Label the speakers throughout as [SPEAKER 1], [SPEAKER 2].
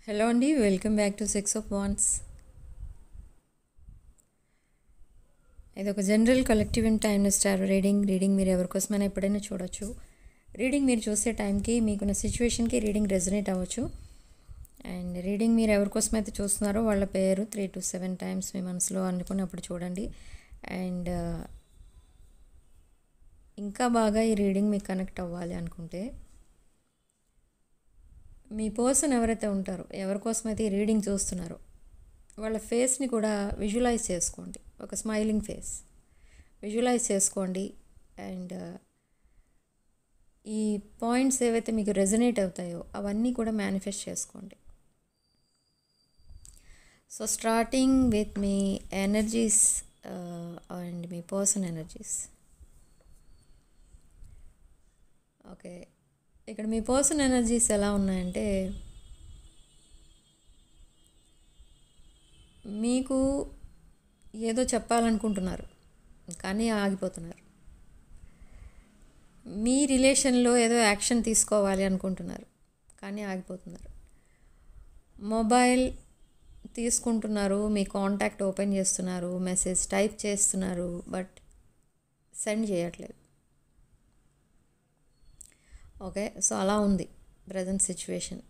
[SPEAKER 1] Hello అండి, welcome back to six of wands. ఇది ఒక general collective and timeless tarot reading మీరు ఎవరికోసమైనా ఎప్పుడైనా చూడొచ్చు. రీడింగ్ మీరు చూసే టైంకి మీకున్న సిచ్యువేషన్కి రీడింగ్ రెజనేట్ అవ్వచ్చు. అండ్ రీడింగ్ మీరు ఎవరికోసమైతే చూస్తున్నారో వాళ్ళ పేరు 3 to 7 టైమ్స్ మీ మనసులో అనుకున్నప్పుడు చూడండి. అండ్ ఇంకా బాగా ఈ రీడింగ్ మీకు కనెక్ట్ అవ్వాలి అనుకుంటే మీ పర్సన్ ఎవరైతే ఉంటారో, ఎవరికోసమైతే ఈ రీడింగ్ చూస్తున్నారో వాళ్ళ ఫేస్ని కూడా విజువలైజ్ చేసుకోండి. ఒక స్మైలింగ్ ఫేస్ విజువలైజ్ చేసుకోండి. అండ్ ఈ పాయింట్స్ ఏవైతే మీకు రెజనేట్ అవుతాయో అవన్నీ కూడా మేనిఫెస్ట్ చేసుకోండి. So starting with me energies and me person energies. Okay, ఇక్కడ మీ పర్సన్ ఎనర్జీస్ ఎలా ఉన్నాయంటే, మీకు ఏదో చెప్పాలనుకుంటున్నారు కానీ ఆగిపోతున్నారు. మీ రిలేషన్లో ఏదో యాక్షన్ తీసుకోవాలి అనుకుంటున్నారు కానీ ఆగిపోతున్నారు. మొబైల్ తీసుకుంటున్నారు, మీ కాంటాక్ట్ ఓపెన్ చేస్తున్నారు, మెసేజ్ టైప్ చేస్తున్నారు, బట్ సెండ్ చేయట్లేదు. ఓకే, సో అలా ఉంది present situation.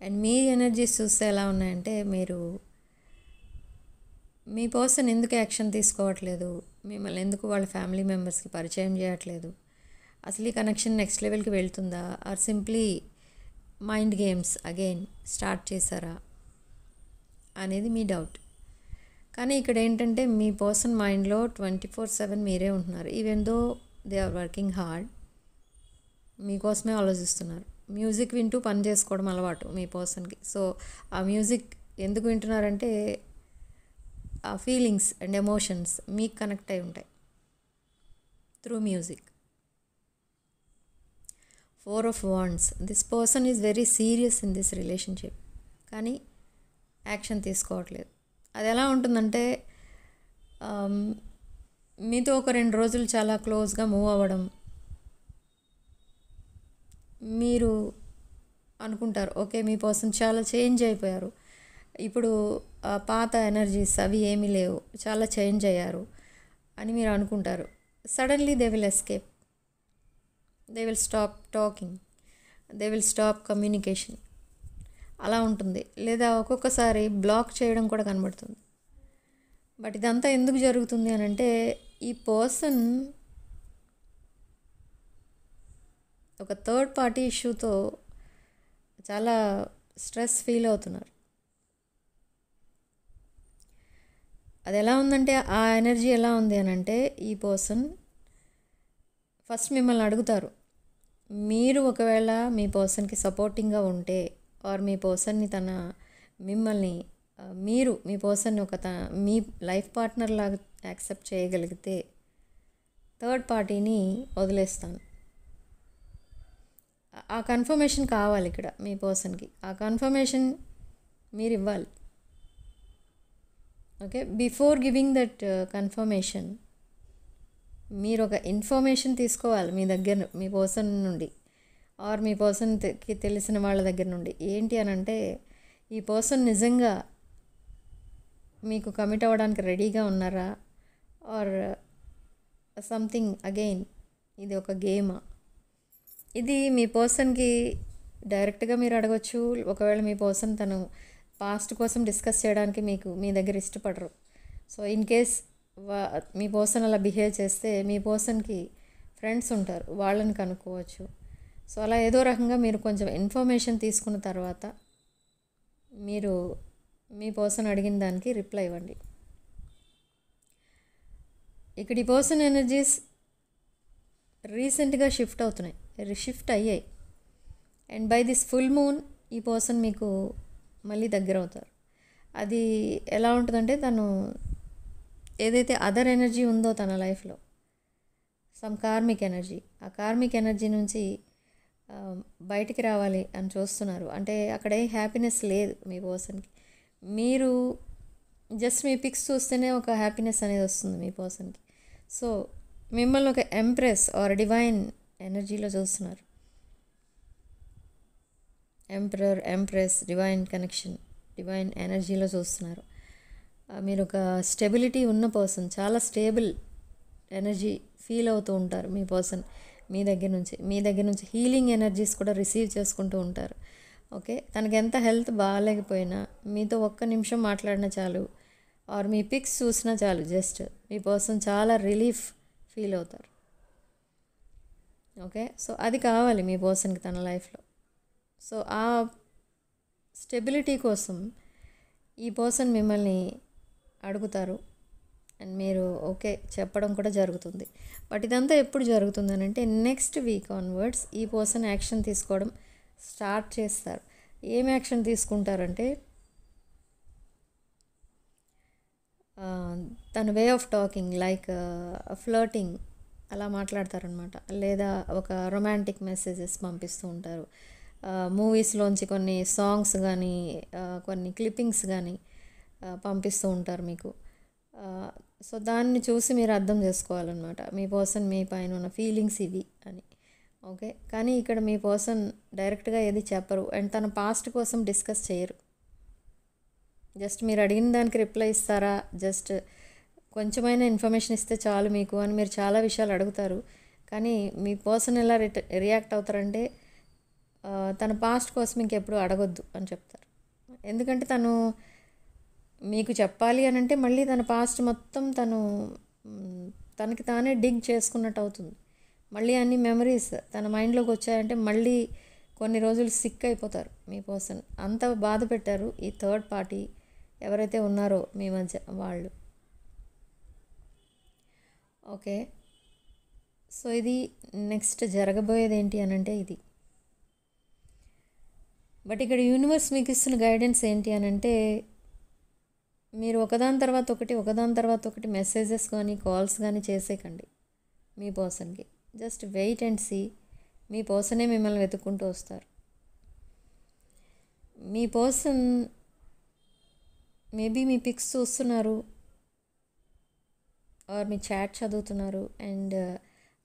[SPEAKER 1] And me energies చూస్తే ఎలా ఉన్నాయంటే, మీరు మీ పర్సన్ ఎందుకు యాక్షన్ తీసుకోవట్లేదు, మిమ్మల్ని ఎందుకు వాళ్ళ ఫ్యామిలీ మెంబర్స్కి పరిచయం చేయట్లేదు, అసలు ఈ కనెక్షన్ నెక్స్ట్ లెవెల్కి వెళ్తుందా, or simply mind games again start చేశారా అనేది మీ డౌట్. కానీ ఇక్కడ ఏంటంటే, మీ పర్సన్ మైండ్లో 24/7 మీరే ఉంటున్నారు. Even though they are working hard, మీకోసమే ఆలోచిస్తున్నారు. మ్యూజిక్ వింటూ పని చేసుకోవడం అలవాటు మీ పర్సన్కి. సో ఆ మ్యూజిక్ ఎందుకు వింటున్నారంటే, ఆ ఫీలింగ్స్ అండ్ ఎమోషన్స్ మీకు కనెక్ట్ అయి ఉంటాయి through music. 4 of Wands. This person is very serious in this relationship, కానీ యాక్షన్ తీసుకోవట్లేదు. అది ఎలా ఉంటుందంటే, మీతో ఒక 2 రోజులు చాలా క్లోజ్గా మూవ్ అవ్వడం, మీరు అనుకుంటారు ఓకే మీ పర్సన్ చాలా చేంజ్ అయిపోయారు, ఇప్పుడు పాత ఎనర్జీస్ అవి ఏమీ లేవు, చాలా చేంజ్ అయ్యారు అని మీరు అనుకుంటారు. Suddenly they will escape, they will stop talking, they will stop communication. అలా ఉంటుంది. లేదా ఒక్కొక్కసారి బ్లాక్ చేయడం కూడా కనబడుతుంది. బట్ ఇదంతా ఎందుకు జరుగుతుంది అని అంటే, ఈ పర్సన్ ఒక థర్డ్ పార్టీ ఇష్యూతో చాలా స్ట్రెస్ ఫీల్ అవుతున్నారు. అది ఎలా ఉందంటే, ఆ ఎనర్జీ ఎలా ఉంది అని అంటే, ఈ పర్సన్ ఫస్ట్ మిమ్మల్ని అడుగుతారు. మీరు ఒకవేళ మీ పర్సన్కి సపోర్టింగ్గా ఉంటే, ఆర్ మీ పర్సన్ని మిమ్మల్ని మీరు మీ పర్సన్ని మీ లైఫ్ పార్ట్నర్ లాగా యాక్సెప్ట్ చేయగలిగితే థర్డ్ పార్టీని వదిలేస్తాను. ఆ కన్ఫర్మేషన్ కావాలి ఇక్కడ మీ పర్సన్కి. ఆ కన్ఫర్మేషన్ మీరు ఇవ్వాలి. Okay, before giving that confirmation మీరు ఒక ఇన్ఫర్మేషన్ తీసుకోవాలి మీ దగ్గర, మీ పర్సన్ నుండి ఆర్ మీ పర్సన్కి తెలిసిన వాళ్ళ దగ్గర నుండి. ఏంటి అని అంటే, ఈ పర్సన్ నిజంగా మీకు కమిట్ అవ్వడానికి రెడీగా ఉన్నారా, ఆర్ సంథింగ్ అగైన్ ఇది ఒక గేమా. ఇది మీ పర్సన్కి డైరెక్ట్గా మీరు అడగచ్చు. ఒకవేళ మీ పర్సన్ తను పాస్ట్ కోసం డిస్కస్ చేయడానికి మీ దగ్గర ఇష్టపడరు. So in case me person అలా బిహేవ్ చేస్తే, మీ పర్సన్కి ఫ్రెండ్స్ ఉంటారు, వాళ్ళని కనుక్కోవచ్చు. సో అలా ఏదో రకంగా మీరు కొంచెం ఇన్ఫర్మేషన్ తీసుకున్న తర్వాత మీరు మీ పర్సన్ అడిగిన దానికి రిప్లై ఇవ్వండి. ఇక్కడ ఈ పర్సన్ ఎనర్జీస్ రీసెంట్గా షిఫ్ట్ అయ్యాయి. And by this full moon ఈ పర్సన్ మీకు మళ్ళీ దగ్గర అవుతారు. అది ఎలా ఉంటుందంటే, తను ఏదైతే అదర్ ఎనర్జీ ఉందో తన లైఫ్లో, సమ్ కార్మిక్ ఎనర్జీ, ఆ కార్మిక్ ఎనర్జీ నుంచి బయటికి రావాలి అని చూస్తున్నారు. అంటే అక్కడ ఏ హ్యాపీనెస్ లేదు మీ పర్సన్కి. మీరు జస్ట్ మీ పిక్స్ చూస్తేనే ఒక హ్యాపీనెస్ అనేది వస్తుంది మీ పర్సన్కి. సో మిమ్మల్ని ఒక ఎంప్రెస్ ఆర్ డివైన్ ఎనర్జీలో చూస్తున్నారు. Emperor, empress, divine connection, divine ఎనర్జీలో చూస్తున్నారు. మీరు ఒక స్టెబిలిటీ ఉన్న పర్సన్, చాలా స్టేబుల్ ఎనర్జీ ఫీల్ అవుతూ ఉంటారు మీ పర్సన్. మీ దగ్గర నుంచి హీలింగ్ ఎనర్జీస్ కూడా రిసీవ్ చేసుకుంటూ ఉంటారు. ఓకే, తనకి ఎంత హెల్త్ బాగాలేకపోయినా మీతో ఒక్క నిమిషం మాట్లాడినా చాలు, ఆర్ మీ పిక్స్ చూసినా చాలు, జస్ట్ మీ పర్సన్ చాలా రిలీఫ్ ఫీల్ అవుతారు. ఓకే, సో అది కావాలి మీ పర్సన్కి తన లైఫ్లో. సో ఆ స్టెబిలిటీ కోసం ఈ పర్సన్ మిమ్మల్ని అడుగుతారు అండ్ మీరు ఓకే చెప్పడం కూడా జరుగుతుంది. బట్ ఇదంతా ఎప్పుడు జరుగుతుంది అని అంటే నెక్స్ట్ వీక్ ఆన్వర్డ్స్ ఈ పర్సన్ యాక్షన్ తీసుకోవడం స్టార్ట్ చేస్తారు. ఏం యాక్షన్ తీసుకుంటారంటే తన way of talking like flirting అలా మాట్లాడతారనమాట. లేదా ఒక రొమాంటిక్ మెసేజెస్ పంపిస్తూ ఉంటారు. మూవీస్లోంచి కొన్ని సాంగ్స్ కానీ కొన్ని క్లిప్పింగ్స్ కానీ పంపిస్తూ ఉంటారు మీకు. సో దాన్ని చూసి మీరు అర్థం చేసుకోవాలన్నమాట మీ పర్సన్ మీ పైన ఉన్న ఫీలింగ్స్ ఇవి అని. ఓకే, కానీ ఇక్కడ మీ పర్సన్ డైరెక్ట్గా ఏది చెప్పరు అండ్ తన పాస్ట్ కోసం డిస్కస్ చేయరు. జస్ట్ మీరు అడిగిన దానికి రిప్లై ఇస్తారా, జస్ట్ కొంచెమైనా ఇన్ఫర్మేషన్ ఇస్తే చాలు మీకు అని మీరు చాలా విషయాలు అడుగుతారు. కానీ మీ పర్సన్ ఎలా రియాక్ట్ అవుతారంటే తన పాస్ట్ కోసం ఇంకెప్పుడు అడగొద్దు అని చెప్తారు. ఎందుకంటే తను మీకు చెప్పాలి అని అంటే మళ్ళీ తన పాస్ట్ మొత్తం తనకి తానే డిగ్ చేసుకున్నట్టు అవుతుంది. మళ్ళీ అన్ని మెమరీస్ తన మైండ్లోకి వచ్చాయంటే మళ్ళీ కొన్ని రోజులు సిక్ అయిపోతారు మీ పర్సన్. అంత బాధ పెట్టారు ఈ థర్డ్ పార్టీ ఎవరైతే ఉన్నారో మీ మధ్య వాళ్ళు. ఓకే, సో ఇది నెక్స్ట్ జరగబోయేది ఏంటి అని అంటే ఇది. బట్ ఇక్కడ యూనివర్స్ మీకు ఇస్తున్న గైడెన్స్ ఏంటి అని అంటే మీరు ఒకదాని తర్వాత ఒకటి మెసేజెస్ కానీ కాల్స్ కానీ చేసేయకండి మీ పర్సన్కి. Just wait and see. మీ పర్సనే మిమ్మల్ని వెతుక్కుంటూ వస్తారు. మీ పర్సన్ మేబీ మీ పిక్స్ చూస్తున్నారు ఆర్ మీ చాట్ చదువుతున్నారు అండ్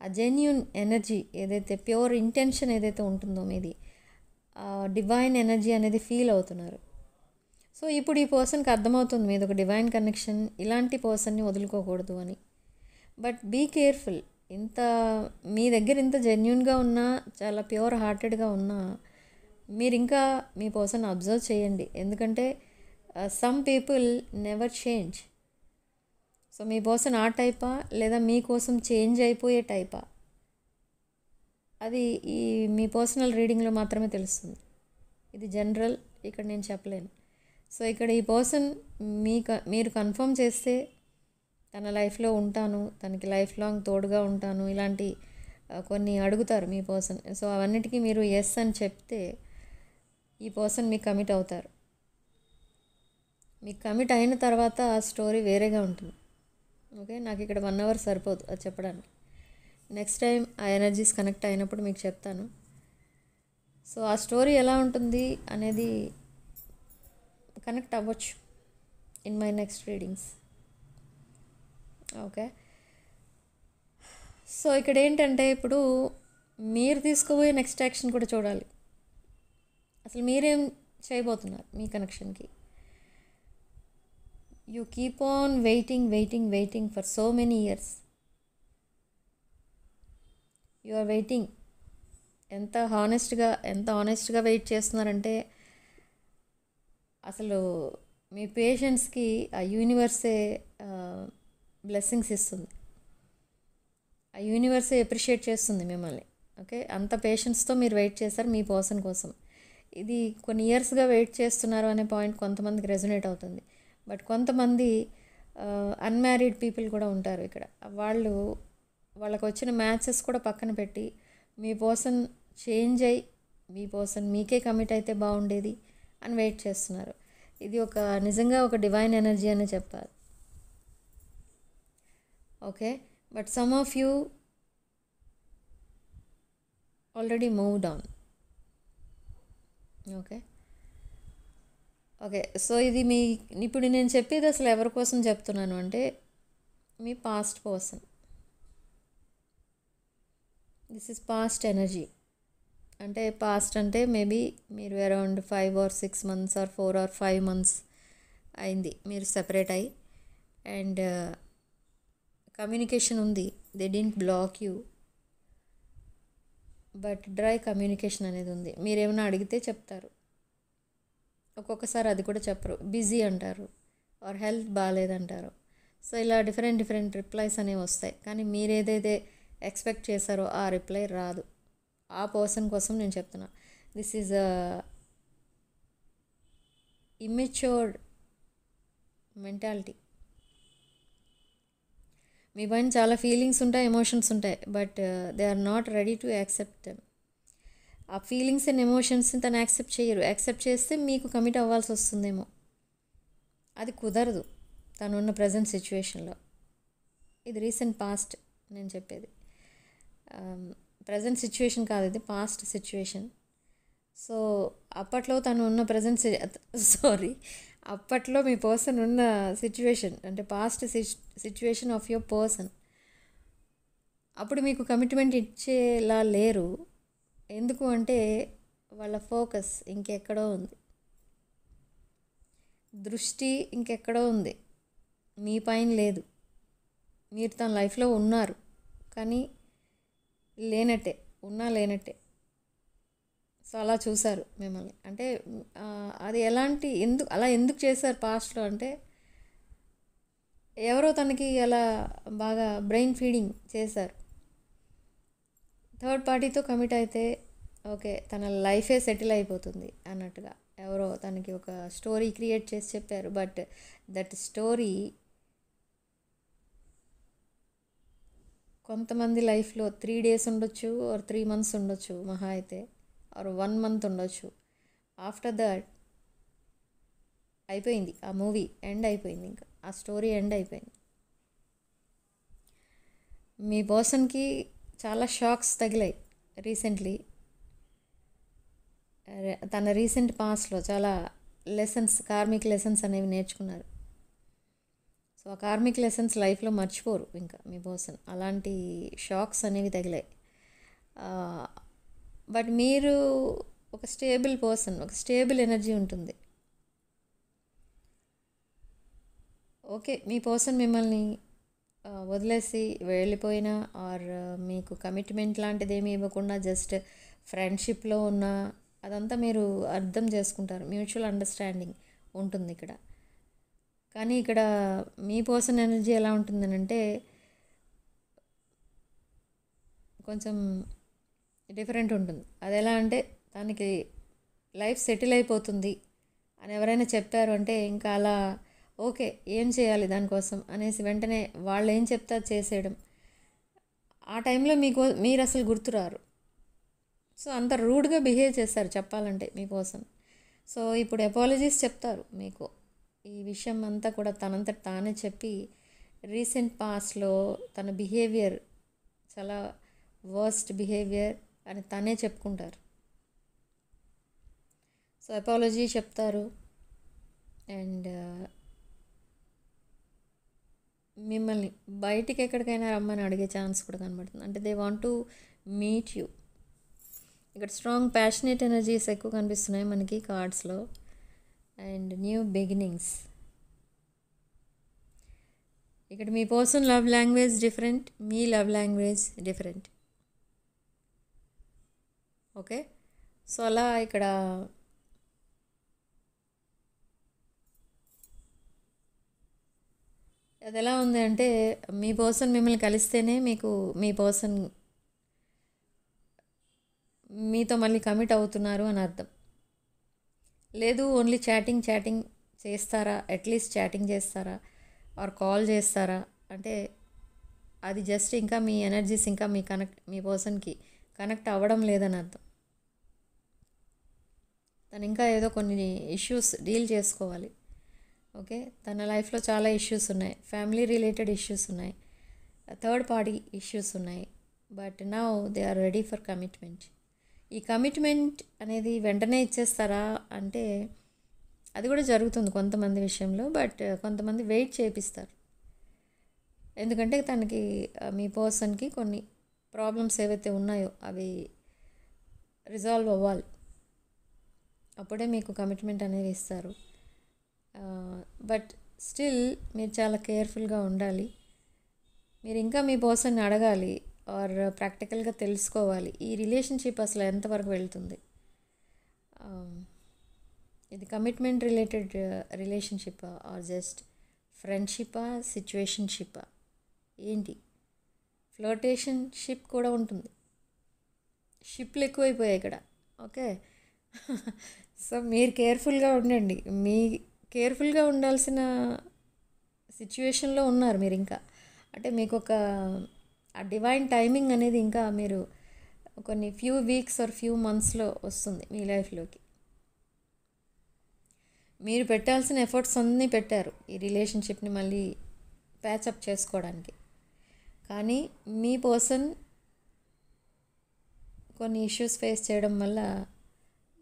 [SPEAKER 1] ఆ జెన్యూన్ ఎనర్జీ ఏదైతే ప్యూర్ ఇంటెన్షన్ ఏదైతే ఉంటుందో మీది, డివైన్ ఎనర్జీ అనేది ఫీల్ అవుతున్నారు. సో ఇప్పుడు ఈ పర్సన్కి అర్థమవుతుంది మీది ఒక డివైన్ కనెక్షన్, ఇలాంటి పర్సన్ని వదులుకోకూడదు అని. But be careful. మీ దగ్గర ఇంత జెన్యూన్గా ఉన్నా, చాలా ప్యూర్ హార్టెడ్గా ఉన్నా, మీరు ఇంకా మీ పర్సన్ అబ్జర్వ్ చేయండి. ఎందుకంటే some people never change. So మీ పర్సన్ ఆ టైపా లేదా మీకోసం చేంజ్ అయిపోయే టైపా, అది ఈ మీ పర్సనల్ రీడింగ్లో మాత్రమే తెలుస్తుంది. ఇది జనరల్, ఇక్కడ నేను చెప్పలేను. సో ఇక్కడ ఈ పర్సన్ మీరు కన్ఫర్మ్ చేస్తే తన లైఫ్లో ఉంటాను, తనకి లైఫ్ లాంగ్ తోడుగా ఉంటాను, ఇలాంటి కొన్ని అడుగుతారు మీ పర్సన్. సో అవన్నిటికీ మీరు ఎస్ అని చెప్తే ఈ పర్సన్ మీకు కమిట్ అవుతారు. మీకు కమిట్ అయిన తర్వాత ఆ స్టోరీ వేరేగా ఉంటుంది. ఓకే, నాకు ఇక్కడ 1 hour సరిపోదు అది చెప్పడానికి. నెక్స్ట్ టైం ఆ ఎనర్జీస్ కనెక్ట్ అయినప్పుడు మీకు చెప్తాను. సో ఆ స్టోరీ ఎలా ఉంటుంది అనేది కనెక్ట్ అవ్వచ్చు in my next readings. Okay, so ఇక్కడ ఏంటంటే ఇప్పుడు మీరు తీసుకోబోయే నెక్స్ట్ యాక్షన్ కూడా చూడాలి. అసలు మీరేం చేయబోతున్నారు మీ కనెక్షన్కి. You keep on waiting for so many years. You are waiting. ఎంత హానెస్ట్గా వెయిట్ చేస్తున్నారంటే అసలు మీ పేషెన్స్కి ఆ యూనివర్సే బ్లెస్సింగ్స్ ఇస్తుంది. ఆ యూనివర్సే అప్రిషియేట్ చేస్తుంది మిమ్మల్ని. ఓకే, అంత పేషెన్స్తో మీరు వెయిట్ చేస్తారు మీ పర్సన్ కోసం. ఇది కొన్ని ఇయర్స్గా వెయిట్ చేస్తున్నారు అనే పాయింట్ కొంతమందికి రెజొనేట్ అవుతుంది. బట్ కొంతమంది అన్మ్యారీడ్ పీపుల్ కూడా ఉంటారు ఇక్కడ. వాళ్ళకు వచ్చిన మ్యాచెస్ కూడా పక్కన పెట్టి మీ పర్సన్ చేంజ్ అయ్యి మీ పర్సన్ మీకే కమిట్ అయితే బాగుండేది అని వెయిట్ చేస్తున్నారు. ఇది నిజంగా ఒక డివైన్ ఎనర్జీ అనే చెప్పాలి. Okay, but some of you already moved on. Okay, so ఇది ఇప్పుడు నేను చెప్పేది అసలు ఎవరి కోసం చెప్తున్నాను అంటే మీ past person. This is past energy. అంటే పాస్ట్ అంటే మేబీ మీరు around 5 or 6 months or 4 or 5 months అయింది మీరు సెపరేట్ అయ్యి. అండ్ కమ్యూనికేషన్ ఉంది, they didn't block you, but dry communication అనేది ఉంది. మీరేమైనా అడిగితే చెప్తారు, ఒక్కొక్కసారి అది కూడా చెప్పరు, బిజీ అంటారు ఆర్ హెల్త్ బాగాలేదంటారు. సో ఇలా డిఫరెంట్ రిప్లైస్ అనేవి వస్తాయి. కానీ మీరు ఏదైతే ఎక్స్పెక్ట్ చేశారో ఆ రిప్లై రాదు. ఆ పర్సన్ కోసం నేను చెప్తున్నా, this is a immatured mentality. మీ పైన చాలా ఫీలింగ్స్ ఉంటాయి, ఎమోషన్స్ ఉంటాయి, but they are not ready to accept them. ఆ ఫీలింగ్స్ అండ్ ఎమోషన్స్ని తను యాక్సెప్ట్ చేయరు. యాక్సెప్ట్ చేస్తే మీకు కమిట్ అవ్వాల్సి వస్తుందేమో, అది కుదరదు తనున్న ప్రజెంట్ సిచ్యువేషన్లో. ఇది రీసెంట్ పాస్ట్ నేను చెప్పేది, ప్రజెంట్ సిచ్యువేషన్ కాదు, ఇది పాస్ట్ సిచ్యువేషన్. సో అప్పట్లో తను ఉన్న ప్రజెంట్ అప్పట్లో మీ పర్సన్ ఉన్న సిచ్యువేషన్ అంటే past situation of your person, అప్పుడు మీకు కమిట్మెంట్ ఇచ్చేలా లేరు. ఎందుకు అంటే వాళ్ళ ఫోకస్ ఇంకెక్కడో ఉంది, దృష్టి ఇంకెక్కడో ఉంది, మీ పైన లేదు. మీరు తన లైఫ్లో ఉన్నారు కానీ లేనట్టే, లేనట్టే. సో అలా చూశారు మిమ్మల్ని. అంటే అది ఎందుకు చేశారు పాస్ట్లో అంటే, ఎవరో తనకి అలా బాగా బ్రెయిన్ ఫీడింగ్ చేశారు. థర్డ్ పార్టీతో కమిట్ అయితే ఓకే తన లైఫే సెటిల్ అయిపోతుంది అన్నట్టుగా ఎవరో తనకి ఒక స్టోరీ క్రియేట్ చేసి చెప్పారు. బట్ దట్ స్టోరీ కొంతమంది లైఫ్లో 3 days ఉండొచ్చు ఆర్ 3 months ఉండొచ్చు, మహా అయితే ఆర్ 1 month ఉండొచ్చు. ఆఫ్టర్ దట్ అయిపోయింది, ఆ మూవీ ఎండ్ అయిపోయింది, ఇంకా ఆ స్టోరీ ఎండ్ అయిపోయింది. మీ పర్సన్కి చాలా షాక్స్ తగిలాయి రీసెంట్లీ. తన రీసెంట్ పాస్ట్లో చాలా లెసన్స్, కార్మిక్ లెసన్స్ అనేవి నేర్చుకున్నారు. సో ఆ కార్మిక్ లెసన్స్ లైఫ్లో మర్చిపోరు ఇంకా మీ పర్సన్. అలాంటి షాక్స్ అనేవి తగిలాయి. బట్ మీరు ఒక స్టేబుల్ పర్సన్, ఒక స్టేబుల్ ఎనర్జీ ఉంటుంది. ఓకే మీ పర్సన్ మిమ్మల్ని వదిలేసి వెళ్ళిపోయినా ఆర్ మీకు కమిట్మెంట్ లాంటిది ఏమీ ఇవ్వకుండా జస్ట్ ఫ్రెండ్షిప్లో ఉన్న అదంతా మీరు అర్థం చేసుకుంటారు, మ్యూచువల్ అండర్స్టాండింగ్ ఉంటుంది ఇక్కడ. కానీ ఇక్కడ మీ పర్సన్ ఎనర్జీ ఎలా ఉంటుందని అంటే కొంచెం డిఫరెంట్ ఉంటుంది. అది ఎలా అంటే తనకి లైఫ్ సెటిల్ అయిపోతుంది అని ఎవరైనా చెప్పారు అంటే ఇంకా అలా ఓకే ఏం చేయాలి దానికోసం అనేసి వెంటనే వాళ్ళు ఏం చెప్తారు చేసేయడం. ఆ టైంలో మీరు అసలు గుర్తురారు. సో అంత రూడ్గా బిహేవ్ చేస్తారు చెప్పాలంటే మీ పర్సన్. సో ఇప్పుడు అపాలజీస్ చెప్తారు మీకు. ఈ విషయం అంతా కూడా తనంతట తానే చెప్పి రీసెంట్ పాస్ట్లో తన బిహేవియర్ చాలా వర్స్ట్ బిహేవియర్ అని తనే చెప్పుకుంటారు. సో అపాలజీ చెప్తారు అండ్ మిమ్మల్ని బయటికి ఎక్కడికైనా రమ్మని అడిగే ఛాన్స్ కూడా కనబడుతుంది. అంటే they want to meet you. ఇక్కడ స్ట్రాంగ్ ప్యాషనేట్ ఎనర్జీస్ ఎక్కువ కనిపిస్తున్నాయి మనకి కార్డ్స్లో. And new beginnings. ఇక్కడ మీ పర్సన్ లవ్ లాంగ్వేజ్ డిఫరెంట్, మీ love language different. Okay so అలా ఇక్కడ అది ఎలా ఉంది అంటే మీ పర్సన్ మిమ్మల్ని కలిస్తేనే మీకు మీ పర్సన్ మీతో మళ్ళీ కమిట్ అవుతున్నారు అని అర్థం. లేదు ఓన్లీ చాటింగ్ చేస్తారా, అట్లీస్ట్ చాటింగ్ చేస్తారా ఆర్ కాల్ చేస్తారా అంటే అది జస్ట్ ఇంకా మీ ఎనర్జీస్ ఇంకా మీ పర్సన్కి కనెక్ట్ అవ్వడం లేదని అర్థం. తను ఇంకా ఏదో కొన్ని ఇష్యూస్ డీల్ చేసుకోవాలి. ఓకే తన లైఫ్లో చాలా ఇష్యూస్ ఉన్నాయి, ఫ్యామిలీ రిలేటెడ్ ఇష్యూస్ ఉన్నాయి, థర్డ్ పార్టీ ఇష్యూస్ ఉన్నాయి. But now they are ready for commitment. ఈ కమిట్మెంట్ అనేది వెంటనే ఇచ్చేస్తారా అంటే అది కూడా జరుగుతుంది కొంతమంది విషయంలో. బట్ కొంతమంది వెయిట్ చేపిస్తారు. ఎందుకంటే తనకి మీ పర్సన్కి కొన్ని ప్రాబ్లమ్స్ ఏవైతే ఉన్నాయో అవి రిజాల్వ్ అవ్వాలి, అప్పుడే మీకు కమిట్మెంట్ అనేది ఇస్తారు. బట్ స్టిల్ మీరు చాలా కేర్ఫుల్గా ఉండాలి. మీరు ఇంకా మీ పర్సన్ని అడగాలి ఆర్ ప్రాక్టికల్గా తెలుసుకోవాలి ఈ రిలేషన్షిప్ అసలు ఎంతవరకు వెళ్తుంది. ఇది కమిట్మెంట్ రిలేటెడ్ రిలేషన్షిప్పా ఆర్ జస్ట్ ఫ్రెండ్షిప్పా, సిచ్యువేషన్షిప్పా, ఏంటి? ఫ్లర్టేషన్షిప్ కూడా ఉంటుంది. షిప్లు ఎక్కువైపోయాయి ఇక్కడ. ఓకే. సో మీరు కేర్ఫుల్గా ఉండండి. మీ కేర్ఫుల్గా ఉండాల్సిన సిచ్యువేషన్లో ఉన్నారు మీరు. ఇంకా అంటే మీకు ఒక ఆ డివైన్ టైమింగ్ అనేది ఇంకా మీరు కొన్ని ఫ్యూ వీక్స్ ఆర్ ఫ్యూ మంత్స్లో వస్తుంది మీ లైఫ్లోకి. మీరు పెట్టాల్సిన ఎఫర్ట్స్ అన్నీ పెట్టారు ఈ రిలేషన్షిప్ని మళ్ళీ ప్యాచప్ చేసుకోవడానికి. కానీ మీ పర్సన్ కొన్ని ఇష్యూస్ ఫేస్ చేయడం వల్ల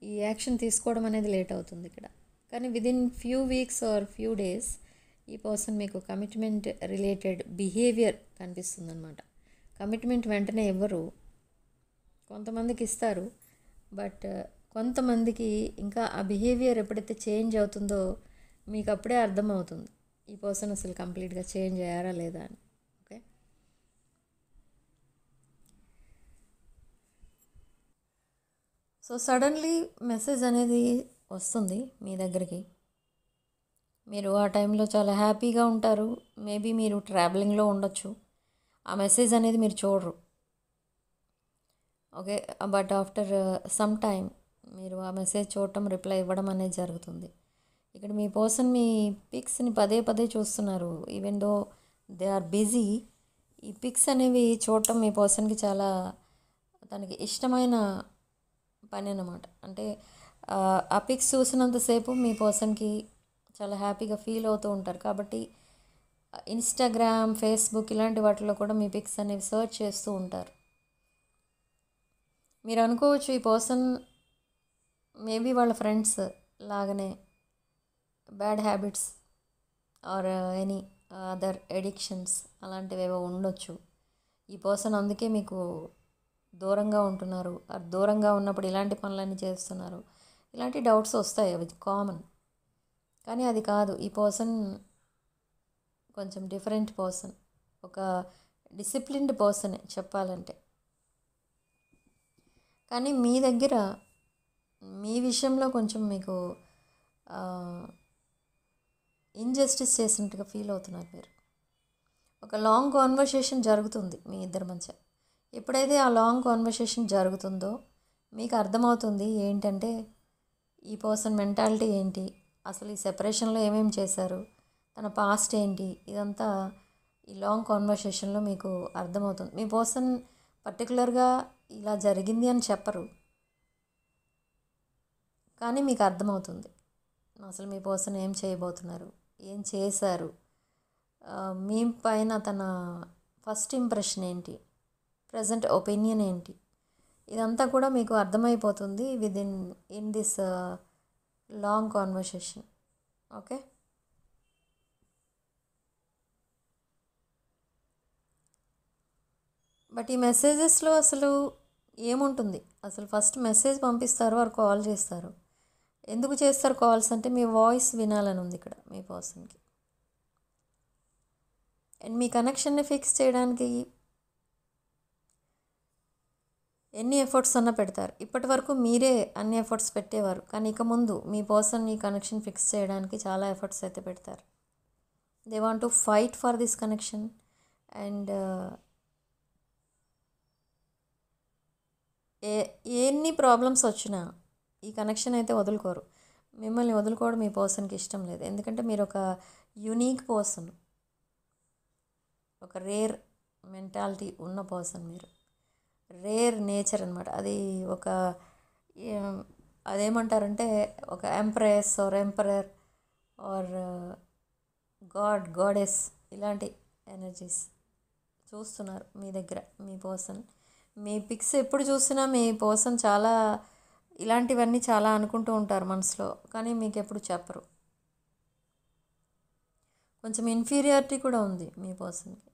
[SPEAKER 1] ఈ యాక్షన్ తీసుకోవడం అనేది లేట్ అవుతుంది ఇక్కడ. కానీ within few weeks or few days ఈ పర్సన్ మీకు కమిట్మెంట్ రిలేటెడ్ బిహేవియర్ కనిపిస్తుంది అనమాట. కమిట్మెంట్ వెంటనే ఇవ్వరు, కొంతమందికి ఇస్తారు. బట్ కొంతమందికి ఇంకా ఆ బిహేవియర్ ఎప్పుడైతే చేంజ్ అవుతుందో మీకు అప్పుడే అర్థమవుతుంది ఈ పర్సన్ అసలు కంప్లీట్గా చేంజ్ అయ్యారా లేదా అని. ఓకే. సో సడన్లీ మెసేజ్ అనేది వస్తుంది మీ దగ్గరికి. మీరు ఆ టైంలో చాలా హ్యాపీగా ఉంటారు. మేబీ మీరు ట్రావెలింగ్లో ఉండొచ్చు. ఆ మెసేజ్ అనేది మీరు చూడరు. Okay. But after some time మీరు ఆ మెసేజ్ చూడటం, రిప్లై ఇవ్వడం అనేది జరుగుతుంది. ఇక్కడ మీ పర్సన్ మీ పిక్స్ని పదే పదే చూస్తున్నారు. Even though they are busy, ఈ పిక్స్ అనేవి చూడటం మీ పర్సన్కి చాలా తనకి ఇష్టమైన పని అన్నమాట. అంటే ఆ పిక్స్ చూసినంతసేపు మీ పర్సన్కి చాలా హ్యాపీగా ఫీల్ అవుతూ ఉంటారు. కాబట్టి ఇన్స్టాగ్రామ్, ఫేస్బుక్ ఇలాంటి వాటిలో కూడా మీ పిక్స్ అనేవి సర్చ్ చేస్తూ ఉంటారు. మీరు అనుకోవచ్చు ఈ పర్సన్ మేబీ వాళ్ళ ఫ్రెండ్స్ లాగానే bad habits or any other addictions అలాంటివి ఏవో ఉండొచ్చు. ఈ పర్సన్ అందుకే మీకు దూరంగా ఉంటున్నారు, దూరంగా ఉన్నప్పుడు ఇలాంటి పనులన్నీ చేస్తున్నారు, ఇలాంటి డౌట్స్ వస్తాయి, అవి కామన్. కానీ అది కాదు. ఈ పర్సన్ కొంచెం డిఫరెంట్ పర్సన్, ఒక డిసిప్లిన్డ్ పర్సనే చెప్పాలంటే. కానీ మీ దగ్గర మీ విషయంలో కొంచెం మీకు ఇన్జస్టిస్ చేసినట్టుగా ఫీల్ అవుతున్నారు మీరు. ఒక లాంగ్ కాన్వర్సేషన్ జరుగుతుంది మీ ఇద్దరి మధ్య. ఎప్పుడైతే ఆ లాంగ్ కాన్వర్సేషన్ జరుగుతుందో మీకు అర్థమవుతుంది ఏంటంటే ఈ పర్సన్ మెంటాలిటీ ఏంటి, అసలు ఈ సెపరేషన్లో ఏమేమి చేశారు, తన పాస్ట్ ఏంటి, ఇదంతా ఈ లాంగ్ కాన్వర్సేషన్లో మీకు అర్థమవుతుంది. మీ పర్సన్ పర్టికులర్గా ఇలా జరిగింది అని చెప్పరు, కానీ మీకు అర్థమవుతుంది అసలు మీ పర్సన్ ఏం చేయబోతున్నారు, ఏం చేశారు, మీ పైన తన ఫస్ట్ ఇంప్రెషన్ ఏంటి, ప్రజెంట్ ఒపీనియన్ ఏంటి, ఇదంతా కూడా మీకు అర్థమైపోతుంది in this long conversation. Okay. But ఈ మెసేజెస్లో అసలు ఏముంటుంది, అసలు ఫస్ట్ మెసేజ్ పంపిస్తారు, వారు కాల్ చేస్తారు. ఎందుకు చేస్తారు కాల్స్ అంటే మీ వాయిస్ వినాలని ఉంది ఇక్కడ మీ పర్సన్కి. అండ్ మీ కనెక్షన్ని ఫిక్స్ చేయడానికి ఎన్ని ఎఫర్ట్స్ అన్నా పెడతారు. ఇప్పటి వరకు మీరే అన్ని ఎఫర్ట్స్ పెట్టేవారు, కానీ ఇక ముందు మీ పర్సన్ ఈ కనెక్షన్ ఫిక్స్ చేయడానికి చాలా ఎఫర్ట్స్ అయితే పెడతారు. They want to fight for this connection. And ఎన్ని ప్రాబ్లమ్స్ వచ్చినా ఈ కనెక్షన్ అయితే వదులుకోరు. మిమ్మల్ని వదులుకోవడం మీ పర్సన్కి ఇష్టం లేదు. ఎందుకంటే మీరు ఒక యూనిక్ పర్సన్, ఒక రేర్ మెంటాలిటీ ఉన్న పర్సన్, మీరు రేర్ నేచర్ అనమాట. అది ఒక అదేమంటారంటే ఒక empress or emperor or goddess ఇలాంటి ఎనర్జీస్ చూస్తున్నారు మీ దగ్గర మీ పర్సన్. మీ పిక్స్ ఎప్పుడు చూసినా మీ పర్సన్ చాలా ఇలాంటివన్నీ చాలా అనుకుంటూ ఉంటారు మనసులో, కానీ మీకు ఎప్పుడు చెప్పరు. కొంచెం ఇన్ఫీరియారిటీ కూడా ఉంది మీ పర్సన్కి.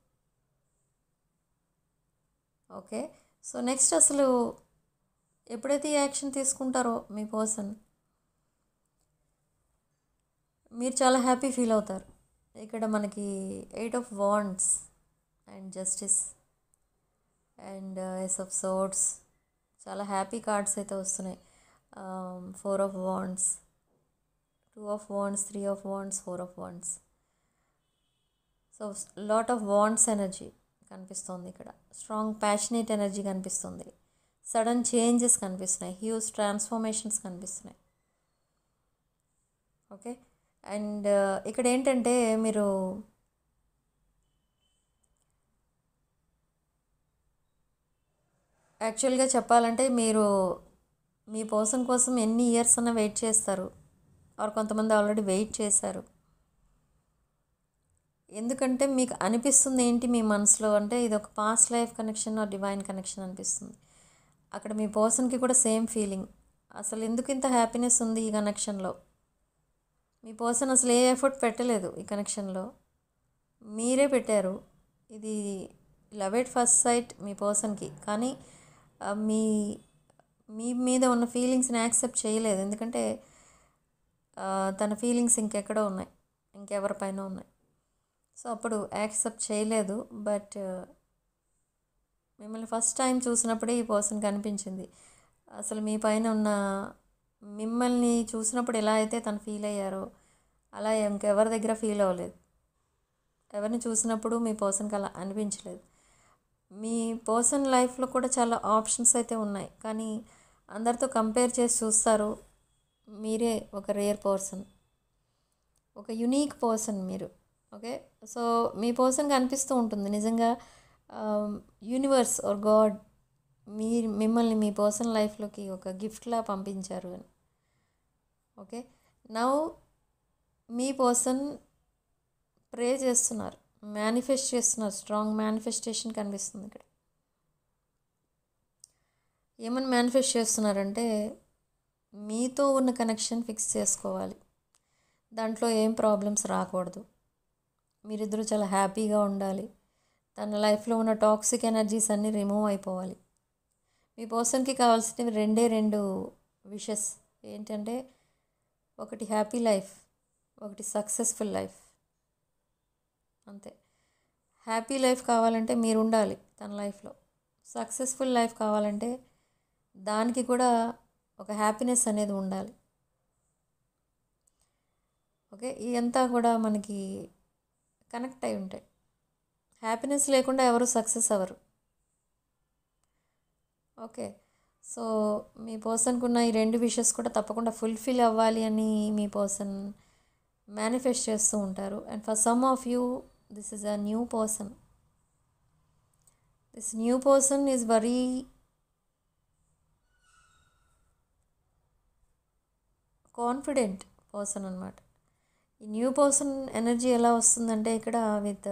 [SPEAKER 1] ఓకే. సో నెక్స్ట్ అసలు ఎప్పుడైతే ఈ యాక్షన్ తీసుకుంటారో మీ పర్సన్, మీరు చాలా హ్యాపీ ఫీల్ అవుతారు. ఇక్కడ మనకి 8 of wands and justice and ace of swords, చాలా హ్యాపీ కార్డ్స్ అయితే వస్తున్నాయి. 4 of wands, 2 of wands, 3 of wands, 4 of wands. So lot of wands energy కనిపిస్తుంది ఇక్కడ. స్ట్రాంగ్ ప్యాషనేట్ ఎనర్జీ కనిపిస్తుంది. సడన్ చేంజెస్ కనిపిస్తున్నాయి. హ్యూజ్ ట్రాన్స్ఫర్మేషన్స్ కనిపిస్తున్నాయి. ఓకే. అండ్ ఇక్కడ ఏంటంటే మీరు యాక్చువల్గా చెప్పాలంటే మీరు మీ పర్సన్ కోసం ఎన్ని ఇయర్స్ అన్నా వెయిట్ చేస్తారు, ఆర్ కొంతమంది ఆల్రెడీ వెయిట్ చేశారు. ఎందుకంటే మీకు అనిపిస్తుంది ఏంటి మీ మనసులో అంటే ఇది ఒక past life connection or divine connection అనిపిస్తుంది. అక్కడ మీ పర్సన్కి కూడా సేమ్ ఫీలింగ్. అసలు ఎందుకు ఇంత హ్యాపీనెస్ ఉంది ఈ కనెక్షన్లో? మీ పర్సన్ అసలు ఏ ఎఫర్ట్ పెట్టలేదు ఈ కనెక్షన్లో, మీరే పెట్టారు. ఇది లవ్ ఎట్ ఫస్ట్ సైట్ మీ పర్సన్కి. కానీ మీ మీ మీద ఉన్న ఫీలింగ్స్ని యాక్సెప్ట్ చేయలేదు. ఎందుకంటే తన ఫీలింగ్స్ ఇంకెక్కడో ఉన్నాయి, ఇంకెవరిపైన ఉన్నాయి. సో అప్పుడు యాక్సెప్ట్ చేయలేదు. బట్ మిమ్మల్ని ఫస్ట్ టైం చూసినప్పుడే ఈ పర్సన్కి అనిపించింది అసలు మీ పైన ఉన్న, మిమ్మల్ని చూసినప్పుడు ఎలా అయితే తను ఫీల్ అయ్యారో అలా ఇంకెవరి దగ్గర ఫీల్ అవ్వలేదు. ఎవరిని చూసినప్పుడు మీ పర్సన్కి అలా అనిపించలేదు. మీ పర్సన్ లైఫ్లో కూడా చాలా ఆప్షన్స్ అయితే ఉన్నాయి, కానీ అందరితో కంపేర్ చేసి చూస్తారు. మీరే ఒక రేర్ పర్సన్, ఒక యునీక్ పర్సన్ మీరు. ఓకే. సో మీ పర్సన్కి అనిపిస్తూ ఉంటుంది నిజంగా యూనివర్స్ ఆర్ గాడ్ మిమ్మల్ని మీ పర్సన్ లైఫ్లోకి ఒక గిఫ్ట్లా పంపించారు అని. ఓకే. నౌ మీ పర్సన్ ప్రే చేస్తున్నారు, మేనిఫెస్ట్ చేస్తున్నారు. స్ట్రాంగ్ మేనిఫెస్టేషన్ కనిపిస్తుంది ఇక్కడ. ఏమని మేనిఫెస్ట్ చేస్తున్నారంటే మీతో ఉన్న కనెక్షన్ ఫిక్స్ చేసుకోవాలి, దాంట్లో ఏం ప్రాబ్లమ్స్ రాకూడదు, మీరిద్దరూ చాలా హ్యాపీగా ఉండాలి, తన లైఫ్లో ఉన్న టాక్సిక్ ఎనర్జీస్ అన్నీ రిమూవ్ అయిపోవాలి. మీ పర్సన్కి కావాల్సినవి రెండు విషెస్ ఏంటంటే ఒకటి హ్యాపీ లైఫ్, ఒకటి సక్సెస్ఫుల్ లైఫ్. అంతే. హ్యాపీ లైఫ్ కావాలంటే మీరు ఉండాలి తన లైఫ్లో. సక్సెస్ఫుల్ లైఫ్ కావాలంటే దానికి కూడా ఒక హ్యాపీనెస్ అనేది ఉండాలి. ఓకే. ఇదంతా కూడా మనకి కనెక్ట్ అయి ఉంటాయి. హ్యాపీనెస్ లేకుండా ఎవరు సక్సెస్ అవ్వరు. ఓకే. సో మీ పర్సన్కి ఉన్న ఈ రెండు విషెస్ కూడా తప్పకుండా ఫుల్ఫిల్ అవ్వాలి అని మీ పర్సన్ మేనిఫెస్ట్ చేస్తూ ఉంటారు. And for some of you this is a new person. This new person is very confident person అనమాట. ఈ న్యూ పర్సన్ ఎనర్జీ ఎలా వస్తుందంటే ఇక్కడ విత్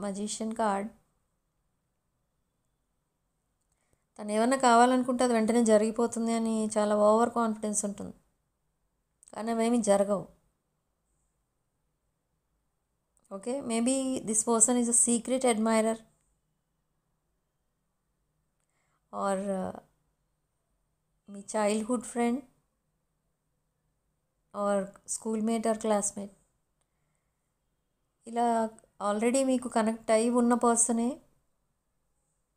[SPEAKER 1] మజీషియన్ కార్డ్, తను ఏమన్నా కావాలనుకుంటే అది వెంటనే జరిగిపోతుంది అని చాలా ఓవర్ కాన్ఫిడెన్స్ ఉంటుంది, కానీ అవేమీ జరగవు. Okay. Maybe this person is a secret admirer or మీ childhood friend or schoolmate or classmate. ఇలా ఆల్రెడీ మీకు కనెక్ట్ అయి ఉన్న పర్సనే,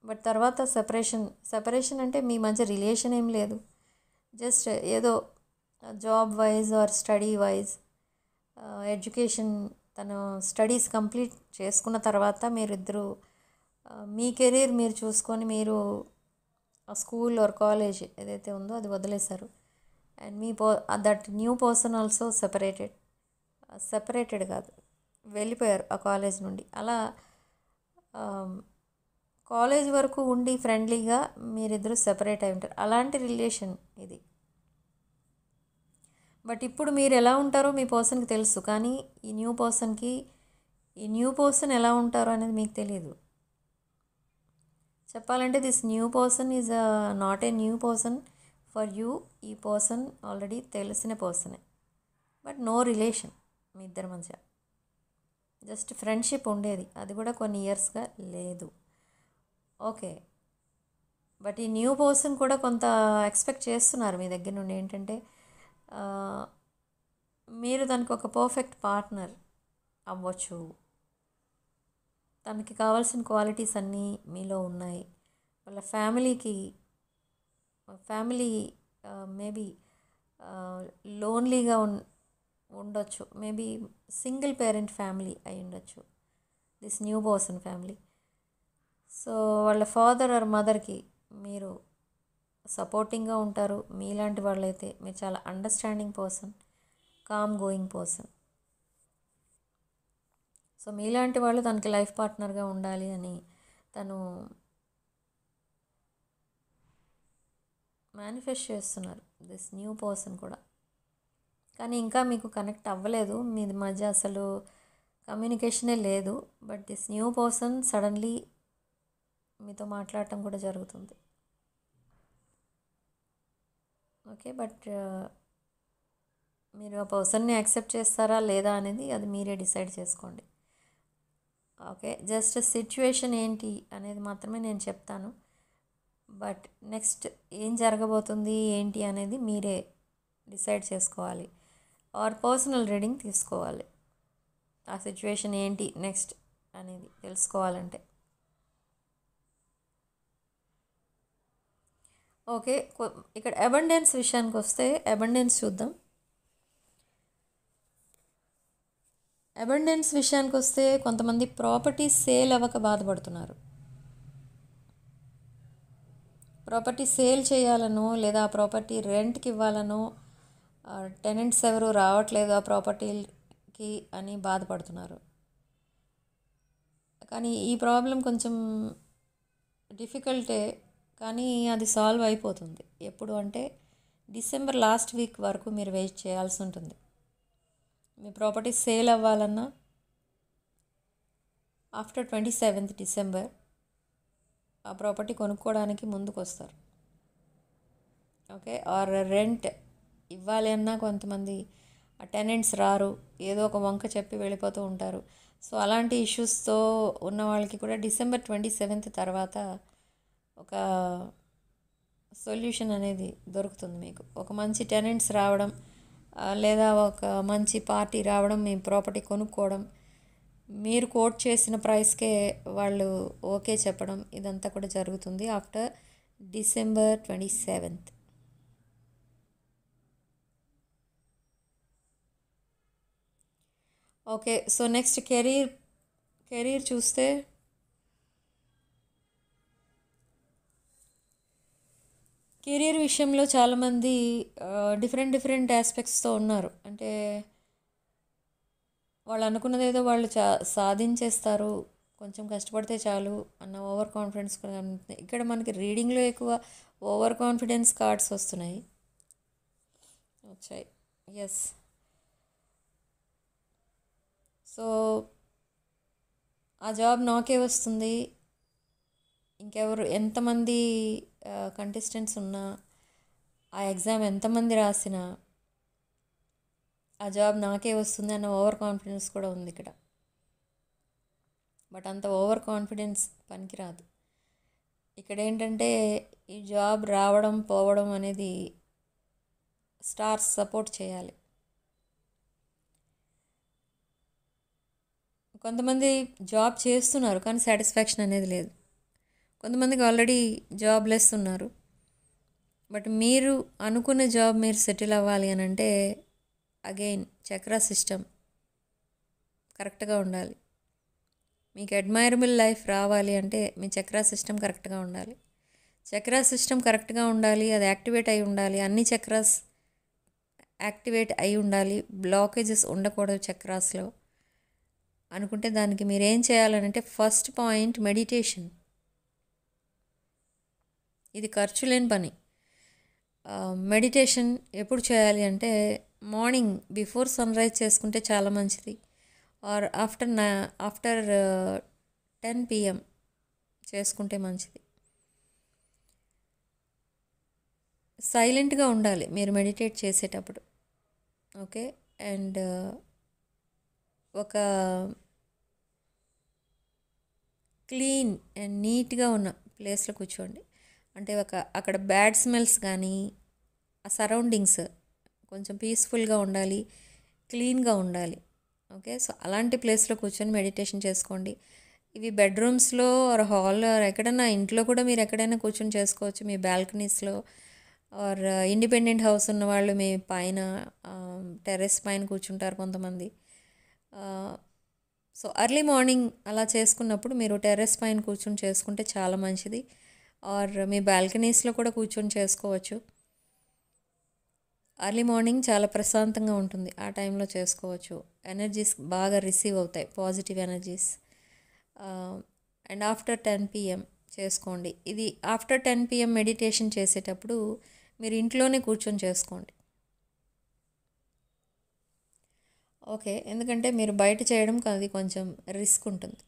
[SPEAKER 1] బట్ తర్వాత సెపరేషన్ అంటే మీ మధ్య రిలేషన్ ఏం లేదు, జస్ట్ ఏదో job wise or study wise education, తను స్టడీస్ కంప్లీట్ చేసుకున్న తర్వాత మీరిద్దరూ మీ కెరీర్ మీరు చూసుకొని మీరు ఆ స్కూల్ ఆర్ కాలేజ్ ఏదైతే ఉందో అది వదిలేశారు. And me that new person also separated కాదు, వెళ్ళిపోయారు ఆ కాలేజ్ నుండి. అలా కాలేజ్ వరకు ఉండి ఫ్రెండ్లీగా మీరిద్దరూ సెపరేట్ అయి ఉంటారు. అలాంటి రిలేషన్ ఇది. బట్ ఇప్పుడు మీరు ఎలా ఉంటారో మీ పర్సన్కి తెలుసు, కానీ ఈ న్యూ పర్సన్ ఎలా ఉంటారో అనేది మీకు తెలియదు. చెప్పాలంటే this new person is not a new person for you. ఈ పర్సన్ ఆల్రెడీ తెలిసిన పర్సనే, బట్ నో రిలేషన్ మీ ఇద్దరి మధ్య. జస్ట్ ఫ్రెండ్షిప్ ఉండేది, అది కూడా కొన్ని ఇయర్స్గా లేదు. ఓకే. బట్ ఈ న్యూ పర్సన్ కూడా కొంత ఎక్స్పెక్ట్ చేస్తున్నారు మీ దగ్గర నుండి. ఏంటంటే ఆ, మీరు దానికి ఒక పర్ఫెక్ట్ పార్ట్నర్ అవ్వచ్చు. తనకి కావాల్సిన క్వాలిటీస్ అన్నీ మీలో ఉన్నాయి. వాళ్ళ ఫ్యామిలీ మేబీ లోన్లీగా ఉండొచ్చు. మేబీ సింగిల్ పేరెంట్ ఫ్యామిలీ అయి ఉండొచ్చు this new person family. So వాళ్ళ ఫాదర్ ఆర్ మదర్కి మీరు సపోర్టింగ్గా ఉంటారు. మీలాంటి వాళ్ళైతే మీరు చాలా understanding person, calm going person. So మీలాంటి వాళ్ళు తనకి లైఫ్ పార్ట్నర్గా ఉండాలి అని తను మేనిఫెస్ట్ చేస్తున్నారు దిస్ న్యూ పర్సన్ కూడా. కానీ ఇంకా మీకు కనెక్ట్ అవ్వలేదు, మీ మధ్య అసలు కమ్యూనికేషనే లేదు. But this new person suddenly మీతో మాట్లాడటం కూడా జరుగుతుంది. ఓకే, బట్ మీరు ఆ పర్సన్ని యాక్సెప్ట్ చేస్తారా లేదా అనేది అది మీరే డిసైడ్ చేసుకోండి. ఓకే, జస్ట్ సిచ్యువేషన్ ఏంటి అనేది మాత్రమే నేను చెప్తాను. బట్ నెక్స్ట్ ఏం జరగబోతుంది ఏంటి అనేది మీరే డిసైడ్ చేసుకోవాలి ఆర్ పర్సనల్ రీడింగ్ తీసుకోవాలి. ఆ సిచ్యువేషన్ ఏంటి నెక్స్ట్ అనేది తెలుసుకోవాలంటే. ఓకే, ఇక్కడ అబండెన్స్ విషయానికి వస్తే అబండెన్స్ చూద్దాం. అబండెన్స్ విషయానికి వస్తే కొంతమంది ప్రాపర్టీ సేల్ అవ్వక బాధపడుతున్నారు. ప్రాపర్టీ సేల్ చేయాలనో లేదా ఆ ప్రాపర్టీ రెంట్కి ఇవ్వాలనో, టెనెంట్స్ ఎవరు రావట్లేదు ఆ ప్రాపర్టీకి అని బాధపడుతున్నారు. కానీ ఈ ప్రాబ్లం కొంచెం డిఫికల్టే, కానీ అది సాల్వ్ అయిపోతుంది. ఎప్పుడు అంటే డిసెంబర్ లాస్ట్ వీక్ వరకు మీరు వెయిట్ చేయాల్సి ఉంటుంది. మీ ప్రాపర్టీ సేల్ అవ్వాలన్నా ఆఫ్టర్ 27th డిసెంబర్ ఆ ప్రాపర్టీ కొనుక్కోవడానికి ముందుకు వస్తారు. ఓకే, ఆర్ రెంట్ ఇవ్వాలి అన్నా కొంతమంది టెనెంట్స్ రారు, ఏదో ఒక వంక చెప్పి వెళ్ళిపోతూ ఉంటారు. సో అలాంటి ఇష్యూస్తో ఉన్న వాళ్ళకి కూడా డిసెంబర్ 27th తర్వాత ఒక సొల్యూషన్ అనేది దొరుకుతుంది మీకు. ఒక మంచి టెనెంట్స్ రావడం, లేదా ఒక మంచి పార్టీ రావడం, మీ ప్రాపర్టీ కొనుక్కోవడం, మీరు కోట్ చేసిన ప్రైస్కే వాళ్ళు ఓకే చెప్పడం, ఇదంతా కూడా జరుగుతుంది after December 27th. Okay, so next career చూస్తే కెరీర్ విషయంలో చాలామంది డిఫరెంట్ ఆస్పెక్ట్స్తో ఉన్నారు. అంటే వాళ్ళు అనుకున్నది ఏదో వాళ్ళు సాధించేస్తారు, కొంచెం కష్టపడితే చాలు అన్న ఓవర్ కాన్ఫిడెన్స్ కూడా కనిపిస్తుంది. ఇక్కడ మనకి రీడింగ్లో ఎక్కువ ఓవర్ కాన్ఫిడెన్స్ కార్డ్స్ వచ్చాయి. ఎస్, సో ఆ జాబ్ నాకే వస్తుంది, ఇంకెవరు ఎంతమంది కంటెస్టెంట్స్ ఉన్నా, ఆ ఎగ్జామ్ ఎంతమంది రాసినా ఆ జాబ్ నాకే వస్తుంది అన్న ఓవర్ కాన్ఫిడెన్స్ కూడా ఉంది ఇక్కడ. బట్ అంత ఓవర్ కాన్ఫిడెన్స్ పనికిరాదు. ఇక్కడ ఏంటంటే ఈ జాబ్ రావడం పోవడం అనేది స్టార్స్ సపోర్ట్ చేయాలి. కొంతమంది జాబ్ చేస్తున్నారు కానీ సాటిస్ఫాక్షన్ అనేది లేదు. కొంతమందికి ఆల్రెడీ జాబ్లెస్ ఉన్నారు. బట్ మీరు అనుకున్న జాబ్ మీరు సెటిల్ అవ్వాలి అని అంటే అగైన్ చక్రా సిస్టమ్ కరెక్ట్గా ఉండాలి. మీకు అడ్మైరబుల్ లైఫ్ రావాలి అంటే మీ చక్రా సిస్టమ్ కరెక్ట్గా ఉండాలి. చక్రా సిస్టమ్ కరెక్ట్గా ఉండాలి, అది యాక్టివేట్ అయి ఉండాలి, అన్ని చక్రాస్ యాక్టివేట్ అయి ఉండాలి, బ్లాకేజెస్ ఉండకూడదు చక్రాస్లో అనుకుంటే దానికి మీరు ఏం చేయాలంటే ఫస్ట్ పాయింట్ మెడిటేషన్. ఇది ఖర్చు లేని పని. మెడిటేషన్ ఎప్పుడు చేయాలి అంటే మార్నింగ్ బిఫోర్ సన్ రైజ్ చేసుకుంటే చాలా మంచిది, ఆర్ ఆఫ్టర్ 10 PM చేసుకుంటే మంచిది. సైలెంట్గా ఉండాలి మీరు మెడిటేట్ చేసేటప్పుడు. ఓకే, అండ్ ఒక క్లీన్ అండ్ నీట్గా ఉన్న ప్లేస్లో కూర్చోండి. అంటే అక్కడ బ్యాడ్ స్మెల్స్ కానీ ఆ సరౌండింగ్స్ కొంచెం పీస్ఫుల్గా ఉండాలి, క్లీన్గా ఉండాలి. ఓకే, సో అలాంటి ప్లేస్లో కూర్చొని మెడిటేషన్ చేసుకోండి. ఇవి బెడ్రూమ్స్లో ఆర్ హాల్ ఆర్ ఎక్కడైనా ఇంట్లో కూడా మీరు ఎక్కడైనా కూర్చొని చేసుకోవచ్చు, మీ బాల్కనీస్లో ఆర్ ఇండిపెండెంట్ హౌస్ ఉన్న వాళ్ళు మీ పైన టెర్రస్ పైన కూర్చుంటారు కొంతమంది. సో ఎర్లీ మార్నింగ్ అలా చేసుకున్నప్పుడు మీరు టెర్రస్ పైన కూర్చొని చేసుకుంటే చాలా మంచిది. ఆర్ మీ బాల్కనీస్లో కూడా కూర్చొని చేసుకోవచ్చు. ఎర్లీ మార్నింగ్ చాలా ప్రశాంతంగా ఉంటుంది, ఆ టైంలో చేసుకోవచ్చు. ఎనర్జీస్ బాగా రిసీవ్ అవుతాయి, positive energies. And after 10 PM చేసుకోండి. ఇది ఆఫ్టర్ 10 PM మెడిటేషన్ చేసేటప్పుడు మీరు ఇంట్లోనే కూర్చొని చేసుకోండి. ఓకే, ఎందుకంటే మీరు బయట చేయడం అది కొంచెం రిస్క్ ఉంటుంది.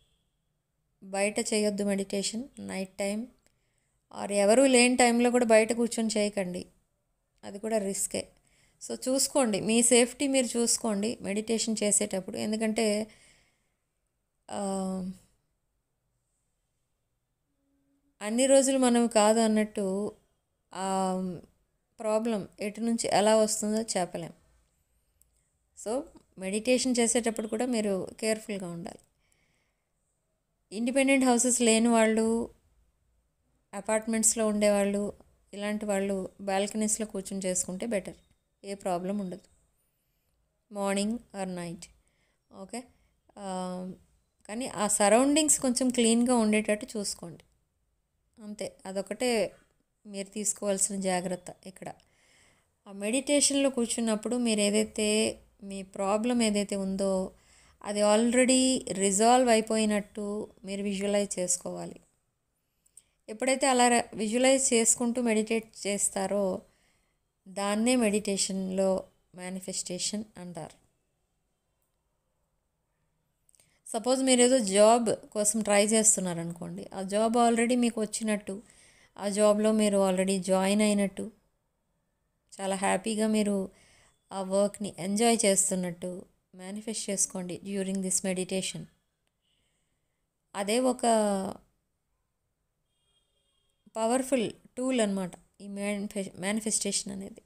[SPEAKER 1] బయట చేయొద్దు మెడిటేషన్ నైట్ టైం ఆర్ ఎవరూ లేని టైంలో కూడా బయట కూర్చొని చేయకండి, అది కూడా రిస్కే. సో చూసుకోండి, మీ సేఫ్టీ మీరు చూసుకోండి మెడిటేషన్ చేసేటప్పుడు. ఎందుకంటే అన్ని రోజులు మనం కాదు అన్నట్టు ప్రాబ్లం ఎటు నుంచి ఎలా వస్తుందో చెప్పలేం. సో మెడిటేషన్ చేసేటప్పుడు కూడా మీరు కేర్ఫుల్గా ఉండాలి. ఇండిపెండెంట్ హౌసెస్ లేని వాళ్ళు, అపార్ట్మెంట్స్లో ఉండేవాళ్ళు, ఇలాంటి వాళ్ళు బాల్కనీస్లో కూర్చొని చేసుకుంటే బెటర్, ఏ ప్రాబ్లం ఉండదు మార్నింగ్ ఆర్ నైట్. ఓకే, కానీ ఆ సరౌండింగ్స్ కొంచెం క్లీన్గా ఉండేటట్టు చూసుకోండి, అంతే. అదొకటే మీరు తీసుకోవాల్సిన జాగ్రత్త ఇక్కడ. ఆ మెడిటేషన్లో కూర్చున్నప్పుడు మీరు ఏదైతే మీ ప్రాబ్లం ఏదైతే ఉందో అది ఆల్రెడీ రిజాల్వ్ అయిపోయినట్టు మీరు విజువలైజ్ చేసుకోవాలి. ఎప్పుడైతే అలా విజువలైజ్ చేసుకుంటూ మెడిటేట్ చేస్తారో దాన్నే మెడిటేషన్లో మేనిఫెస్టేషన్ అంటారు. సపోజ్ మీరు ఏదో జాబ్ కోసం ట్రై చేస్తున్నారనుకోండి, ఆ జాబ్ ఆల్రెడీ మీకు వచ్చినట్టు, ఆ జాబ్లో మీరు ఆల్రెడీ జాయిన్ అయినట్టు, చాలా హ్యాపీగా మీరు ఆ వర్క్ని ఎంజాయ్ చేస్తున్నట్టు మేనిఫెస్ట్ చేసుకోండి డ్యూరింగ్ దిస్ మెడిటేషన్. అదే ఒక పవర్ఫుల్ టూల్ అనమాట ఈ మేనిఫెస్టేషన్ అనేది.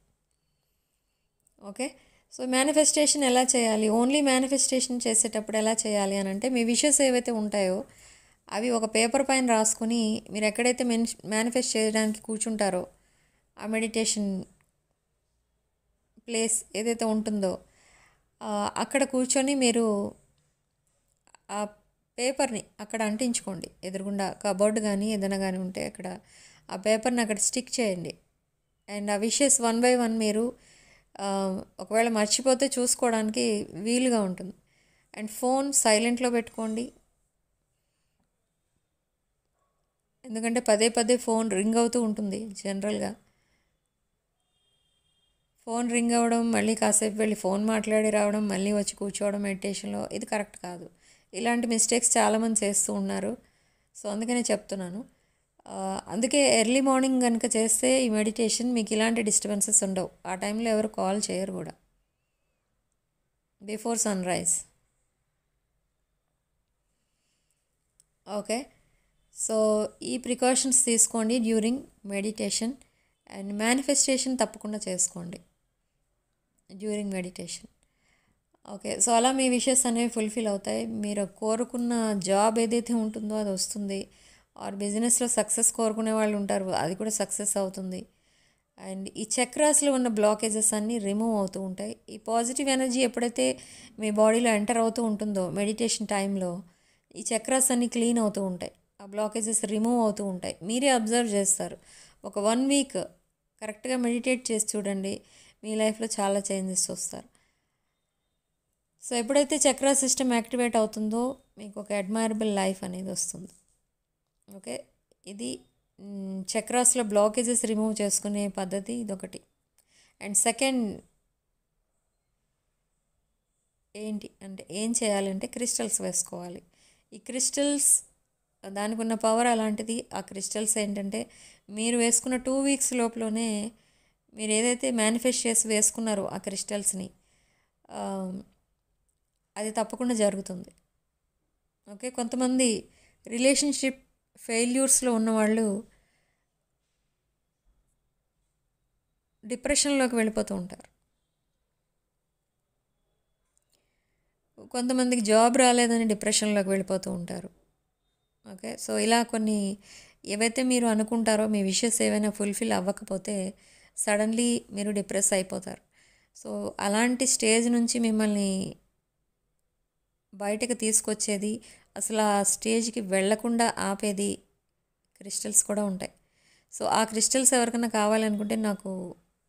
[SPEAKER 1] ఓకే, సో మేనిఫెస్టేషన్ ఎలా చేయాలి? ఓన్లీ మేనిఫెస్టేషన్ చేసేటప్పుడు ఎలా చేయాలి అని అంటే, మీ విషెస్ ఏవైతే ఉంటాయో అవి ఒక పేపర్ పైన రాసుకుని మీరు ఎక్కడైతే మేనిఫెస్ట్ చేయడానికి కూర్చుంటారో ఆ మెడిటేషన్ ప్లేస్ ఏదైతే ఉంటుందో అక్కడ కూర్చొని మీరు ఆ పేపర్ని అక్కడ అంటించుకోండి. ఎదురుగుండా కబోర్డ్ కానీ ఏదైనా కానీ ఉంటే అక్కడ ఆ పేపర్ని అక్కడ స్టిక్ చేయండి. అండ్ ఆ విషెస్ 1 by 1 మీరు ఒకవేళ మర్చిపోతే చూసుకోవడానికి వీలుగా ఉంటుంది. అండ్ ఫోన్ సైలెంట్లో పెట్టుకోండి, ఎందుకంటే పదే పదే ఫోన్ రింగ్ అవుతూ ఉంటుంది. జనరల్గా ఫోన్ రింగ్ అవ్వడం, మళ్ళీ కాసేపు వెళ్ళి ఫోన్ మాట్లాడి రావడం, మళ్ళీ వచ్చి కూర్చోవడం మెడిటేషన్లో, ఇది కరెక్ట్ కాదు. ఇలాంటి మిస్టేక్స్ చాలామంది చేస్తూ ఉన్నారు. సో అందుకనే చెప్తున్నాను. అందుకే ఎర్లీ మార్నింగ్ కనుక చేస్తే ఈ మెడిటేషన్ మీకు ఇలాంటి డిస్టర్బెన్సెస్ ఉండవు. ఆ టైంలో ఎవరు కాల్ చేయరు కూడా, before sunrise. Okay, so ఈ ప్రికాషన్స్ తీసుకోండి డ్యూరింగ్ మెడిటేషన్. అండ్ మేనిఫెస్టేషన్ తప్పకుండా చేసుకోండి డ్యూరింగ్ మెడిటేషన్. ఓకే, సో అలా మీ విషెస్ అనేవి ఫుల్ఫిల్ అవుతాయి. మీరు కోరుకున్న జాబ్ ఏదైతే ఉంటుందో అది వస్తుంది. ఆర్ బిజినెస్లో సక్సెస్ కోరుకునే వాళ్ళు ఉంటారు, అది కూడా సక్సెస్ అవుతుంది. అండ్ ఈ చక్రాస్లో ఉన్న బ్లాకేజెస్ అన్నీ రిమూవ్ అవుతూ ఉంటాయి. ఈ పాజిటివ్ ఎనర్జీ ఎప్పుడైతే మీ బాడీలో ఎంటర్ అవుతూ ఉంటుందో మెడిటేషన్ టైంలో ఈ చక్రాస్ అన్నీ క్లీన్ అవుతూ ఉంటాయి, ఆ బ్లాకేజెస్ రిమూవ్ అవుతూ ఉంటాయి. మీరే అబ్జర్వ్ చేస్తారు. ఒక 1 week కరెక్ట్గా మెడిటేట్ చేసి చూడండి, మీ లైఫ్లో చాలా చేంజెస్ వస్తారు. సో ఎప్పుడైతే చక్రా సిస్టమ్ యాక్టివేట్ అవుతుందో మీకు ఒక అడ్మైరబుల్ లైఫ్ అనేది వస్తుంది. ఓకే, ఇది చక్రాస్లో బ్లాకేజెస్ రిమూవ్ చేసుకునే పద్ధతి ఇదొకటి. అండ్ సెకండ్ ఏంటి అంటే, ఏం చేయాలంటే క్రిస్టల్స్ వేసుకోవాలి. ఈ క్రిస్టల్స్ దానికి ఉన్న పవర్ అలాంటిది. ఆ క్రిస్టల్స్ ఏంటంటే, మీరు వేసుకున్న 2 weeks లోపలనే మీరు ఏదైతే మేనిఫెస్ట్ చేసి వేసుకున్నారో ఆ క్రిస్టల్స్ని, అది తప్పకుండా జరుగుతుంది. ఓకే, కొంతమంది రిలేషన్షిప్ ఫెయిల్యూర్స్లో ఉన్నవాళ్ళు డిప్రెషన్లోకి వెళ్ళిపోతూ ఉంటారు. కొంతమందికి జాబ్ రాలేదని డిప్రెషన్లోకి వెళ్ళిపోతూ ఉంటారు. ఓకే, సో ఇలా కొన్ని ఏవైతే మీరు అనుకుంటారో మీ విషెస్ ఏవైనా ఫుల్ఫిల్ అవ్వకపోతే సడన్లీ మీరు డిప్రెస్ అయిపోతారు. సో అలాంటి స్టేజ్ నుంచి మిమ్మల్ని బయటకు తీసుకొచ్చేది, అసలు ఆ స్టేజ్కి వెళ్లకుండా ఆపేది క్రిస్టల్స్ కూడా ఉంటాయి. సో ఆ క్రిస్టల్స్ ఎవరికైనా కావాలనుకుంటే నాకు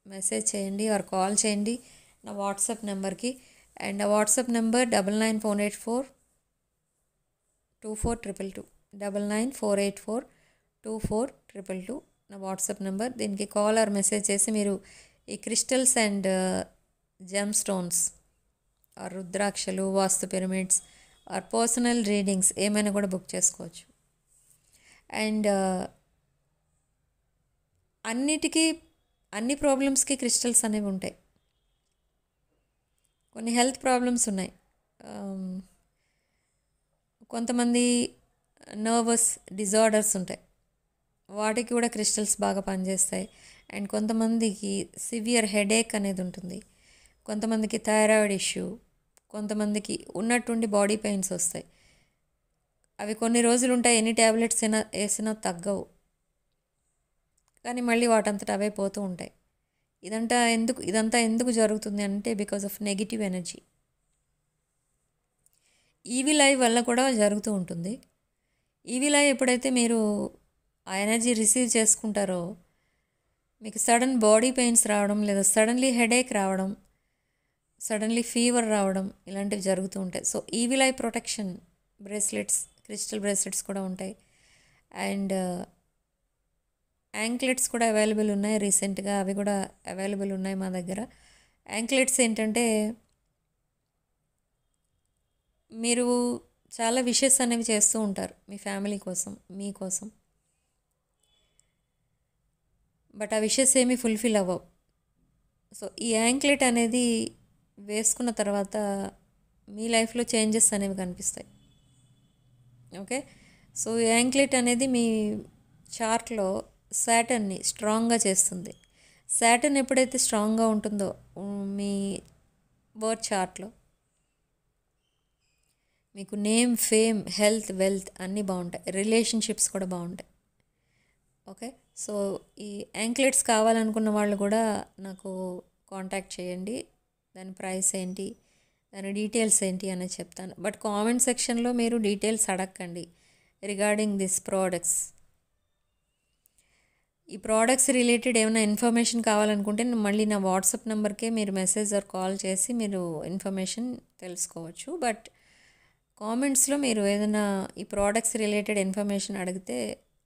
[SPEAKER 1] మెసేజ్ చేయండి ఆర్ కాల్ చేయండి నా వాట్సాప్ నెంబర్కి. అండ్ ఆ వాట్సాప్ నెంబర్ 9948424222 9948424222 నా వాట్సాప్ నెంబర్. దీనికి కాల్ ఆర్ మెసేజ్ చేసి మీరు ఈ crystals and gemstones or రుద్రాక్షలు, vastu pyramids or personal readings ఏమైనా కూడా బుక్ చేసుకోవచ్చు. అండ్ అన్ని ప్రాబ్లమ్స్కి క్రిస్టల్స్ అనేవి ఉంటాయి. కొన్ని హెల్త్ ప్రాబ్లమ్స్ ఉన్నాయి, కొంతమంది నర్వస్ డిజార్డర్స్ ఉంటాయి, వాటికి కూడా క్రిస్టల్స్ బాగా పనిచేస్తాయి. అండ్ కొంతమందికి సివియర్ హెడేక్ అనేది ఉంటుంది, కొంతమందికి థైరాయిడ్ ఇష్యూ, కొంతమందికి ఉన్నట్టుండి బాడీ పెయిన్స్ వస్తాయి. అవి కొన్ని రోజులు ఉంటాయి, ఎన్ని ట్యాబ్లెట్స్ వేసినా తగ్గవు, కానీ మళ్ళీ వాటంతట అవే పోతూ ఉంటాయి. ఇదంతా ఎందుకు జరుగుతుంది అంటే because of negative energy. Evil eye వల్ల కూడా జరుగుతూ ఉంటుంది. ఈవిల్ ఐ ఎప్పుడైతే మీరు ఆ ఎనర్జీ రిసీవ్ చేసుకుంటారో మీకు సడన్ బాడీ పెయిన్స్ రావడం, లేదా సడన్లీ హెడేక్ రావడం, సడన్లీ ఫీవర్ రావడం, ఇలాంటివి జరుగుతూ ఉంటాయి. So evil eye protection bracelets, crystal bracelets కూడా ఉంటాయి. అండ్ యాంక్లెట్స్ కూడా అవైలబుల్ ఉన్నాయి, రీసెంట్గా అవి కూడా అవైలబుల్ ఉన్నాయి మా దగ్గర. యాంక్లెట్స్ ఏంటంటే మీరు చాలా విషెస్ అనేవి చేస్తూ ఉంటారు మీ ఫ్యామిలీ కోసం, మీకోసం, బట్ ఆ విషెస్ ఏమీ ఫుల్ఫిల్ అవ్వవు. సో ఈ యాంక్లెట్ అనేది వేసుకున్న తర్వాత మీ లైఫ్లో చేంజెస్ అనేవి కనిపిస్తాయి. ఓకే, సో ఈ యాంక్లెట్ అనేది మీ చార్ట్లో శాటర్న్ని స్ట్రాంగ్గా చేస్తుంది. శాటర్న్ ఎప్పుడైతే స్ట్రాంగ్గా ఉంటుందో మీ బర్త్ చార్ట్లో మీకు నేమ్, ఫేమ్, హెల్త్, వెల్త్ అన్నీ బాగుంటాయి, రిలేషన్షిప్స్ కూడా బాగుంటాయి. ఓకే, సో ఈ యాంక్లెట్స్ కావాలనుకున్న వాళ్ళు కూడా నాకు కాంటాక్ట్ చేయండి. దాని ప్రైస్ ఏంటి, దాని డీటెయిల్స్ ఏంటి అనేది చెప్తాను. బట్ కామెంట్ సెక్షన్లో మీరు డీటెయిల్స్ అడగండి రిగార్డింగ్ దిస్ ప్రోడక్ట్స్. ఈ ప్రోడక్ట్స్ రిలేటెడ్ ఏమైనా ఇన్ఫర్మేషన్ కావాలనుకుంటే మళ్ళీ నా వాట్సాప్ నెంబర్కే మీరు మెసేజ్ ఆర్ కాల్ చేసి మీరు ఇన్ఫర్మేషన్ తెలుసుకోవచ్చు. బట్ కామెంట్స్లో మీరు ఏదైనా ఈ ప్రోడక్ట్స్ రిలేటెడ్ ఇన్ఫర్మేషన్ అడిగితే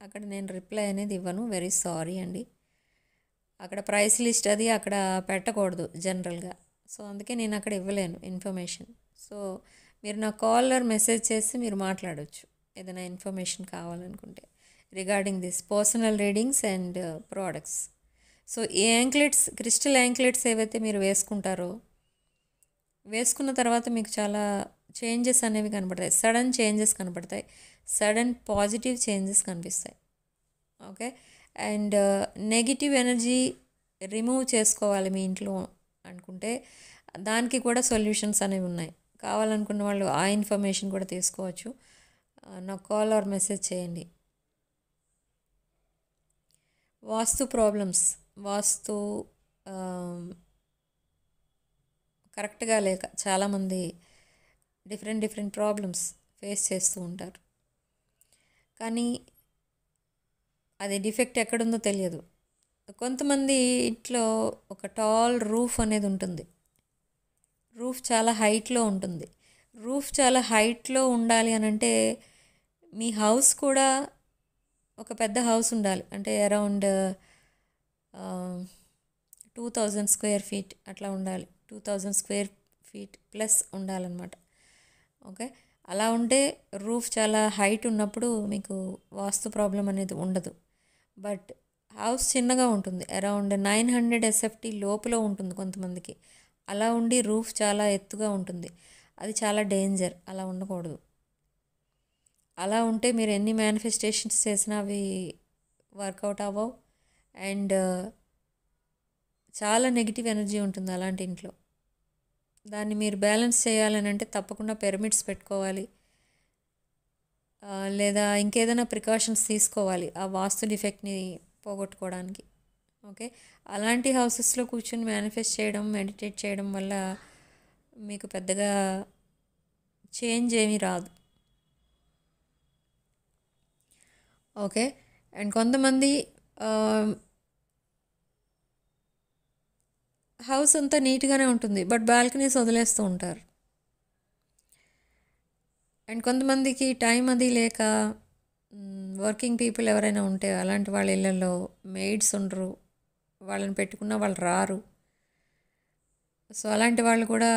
[SPEAKER 1] అక్కడ నేను రిప్లై అనేది ఇవ్వను, వెరీ సారీ అండి. అక్కడ ప్రైస్ లిస్ట్ అది అక్కడ పెట్టకూడదు జనరల్గా, సో అందుకే నేను అక్కడ ఇవ్వలేను ఇన్ఫర్మేషన్. సో మీరు నా కాల్ ఆర్ మెసేజ్ చేసి మీరు మాట్లాడవచ్చు ఏదైనా ఇన్ఫర్మేషన్ కావాలనుకుంటే regarding this personal readings and products. So ఈ యాంక్లెట్స్, క్రిస్టల్ యాంక్లెట్స్ ఏవైతే మీరు వేసుకుంటారో వేసుకున్న తర్వాత మీకు చాలా చేంజెస్ అనేవి కనపడతాయి, సడన్ చేంజెస్ కనపడతాయి, సడన్ పాజిటివ్ చేంజెస్ కనిపిస్తాయి. Okay, and negative energy remove చేసుకోవాలి మీ ఇంట్లో అనుకుంటే దానికి కూడా సొల్యూషన్స్ అనేవి ఉన్నాయి. కావాలనుకున్న వాళ్ళు ఆ ఇన్ఫర్మేషన్ కూడా తీసుకోవచ్చు. నాకు కాల్ ఆర్ మెసేజ్ చేయండి. వాస్తు ప్రాబ్లమ్స్, వాస్తు కరెక్ట్గా లేక చాలామంది డిఫరెంట్ ప్రాబ్లమ్స్ ఫేస్ చేస్తూ ఉంటారు, కానీ అది డిఫెక్ట్ ఎక్కడుందో తెలియదు. కొంతమంది ఇంట్లో ఒక టాల్ రూఫ్ అనేది ఉంటుంది, రూఫ్ చాలా హైట్లో ఉంటుంది. రూఫ్ చాలా హైట్లో ఉండాలి అని అంటే మీ హౌస్ కూడా ఒక పెద్ద హౌస్ ఉండాలి, అంటే అరౌండ్ 2000 స్క్వేర్ ఫీట్ అట్లా ఉండాలి, 2000 స్క్వేర్ ఫీట్ ప్లస్ ఉండాలన్నమాట. ఓకే, అలా ఉంటే రూఫ్ చాలా హైట్ ఉన్నప్పుడు మీకు వాస్తు ప్రాబ్లం అనేది ఉండదు. బట్ హౌస్ చిన్నగా ఉంటుంది, అరౌండ్ 900 SFT లోపల ఉంటుంది కొంతమందికి. అలా ఉండి రూఫ్ చాలా ఎత్తుగా ఉంటుంది, అది చాలా డేంజర్, అలా ఉండకూడదు. అలా ఉంటే మీరు ఎన్ని మేనిఫెస్టేషన్స్ చేసినా అవి వర్కౌట్ అవ్వవు. అండ్ చాలా నెగిటివ్ ఎనర్జీ ఉంటుంది అలాంటి ఇంట్లో. దాన్ని మీరు బ్యాలెన్స్ చేయాలని అంటే తప్పకుండా పిరమిడ్స్ పెట్టుకోవాలి, లేదా ఇంకేదైనా ప్రికాషన్స్ తీసుకోవాలి ఆ వాస్తు డిఫెక్ట్ని పోగొట్టుకోవడానికి. ఓకే, అలాంటి హౌసెస్లో కూర్చొని మేనిఫెస్ట్ చేయడం, మెడిటేట్ చేయడం వల్ల మీకు పెద్దగా చేంజ్ ఏమీ రాదు. ఓకే, అండ్ కొంతమంది హౌస్ అంతా నీట్గానే ఉంటుంది బట్ బాల్కనీస్ వదిలేస్తూ ఉంటారు. అండ్ కొంతమందికి టైం అది లేక వర్కింగ్ పీపుల్ ఎవరైనా ఉంటే అలాంటి వాళ్ళ ఇళ్ళల్లో మెయిడ్స్ ఉండరు, వాళ్ళని పెట్టుకున్న వాళ్ళు రారు. సో అలాంటి వాళ్ళు కూడా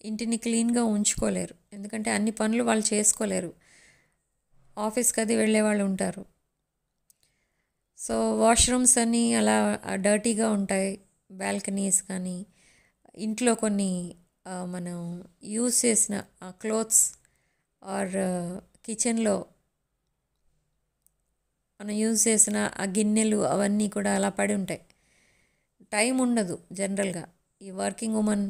[SPEAKER 1] ఇంటిని క్లీన్గా ఉంచుకోలేరు, ఎందుకంటే అన్ని పనులు వాళ్ళు చేసుకోలేరు. ఆఫీస్కి అది వెళ్ళే వాళ్ళు ఉంటారు. సో వాష్రూమ్స్ అన్నీ అలా డర్టీగా ఉంటాయి, బాల్కనీస్ కానీ ఇంట్లో కొన్ని మనం యూజ్ చేసిన క్లోత్స్ ఆర్ కిచెన్లో మనం యూజ్ చేసిన ఆ గిన్నెలు అవన్నీ కూడా అలా పడి ఉంటాయి. టైం ఉండదు జనరల్గా ఈ వర్కింగ్ ఉమెన్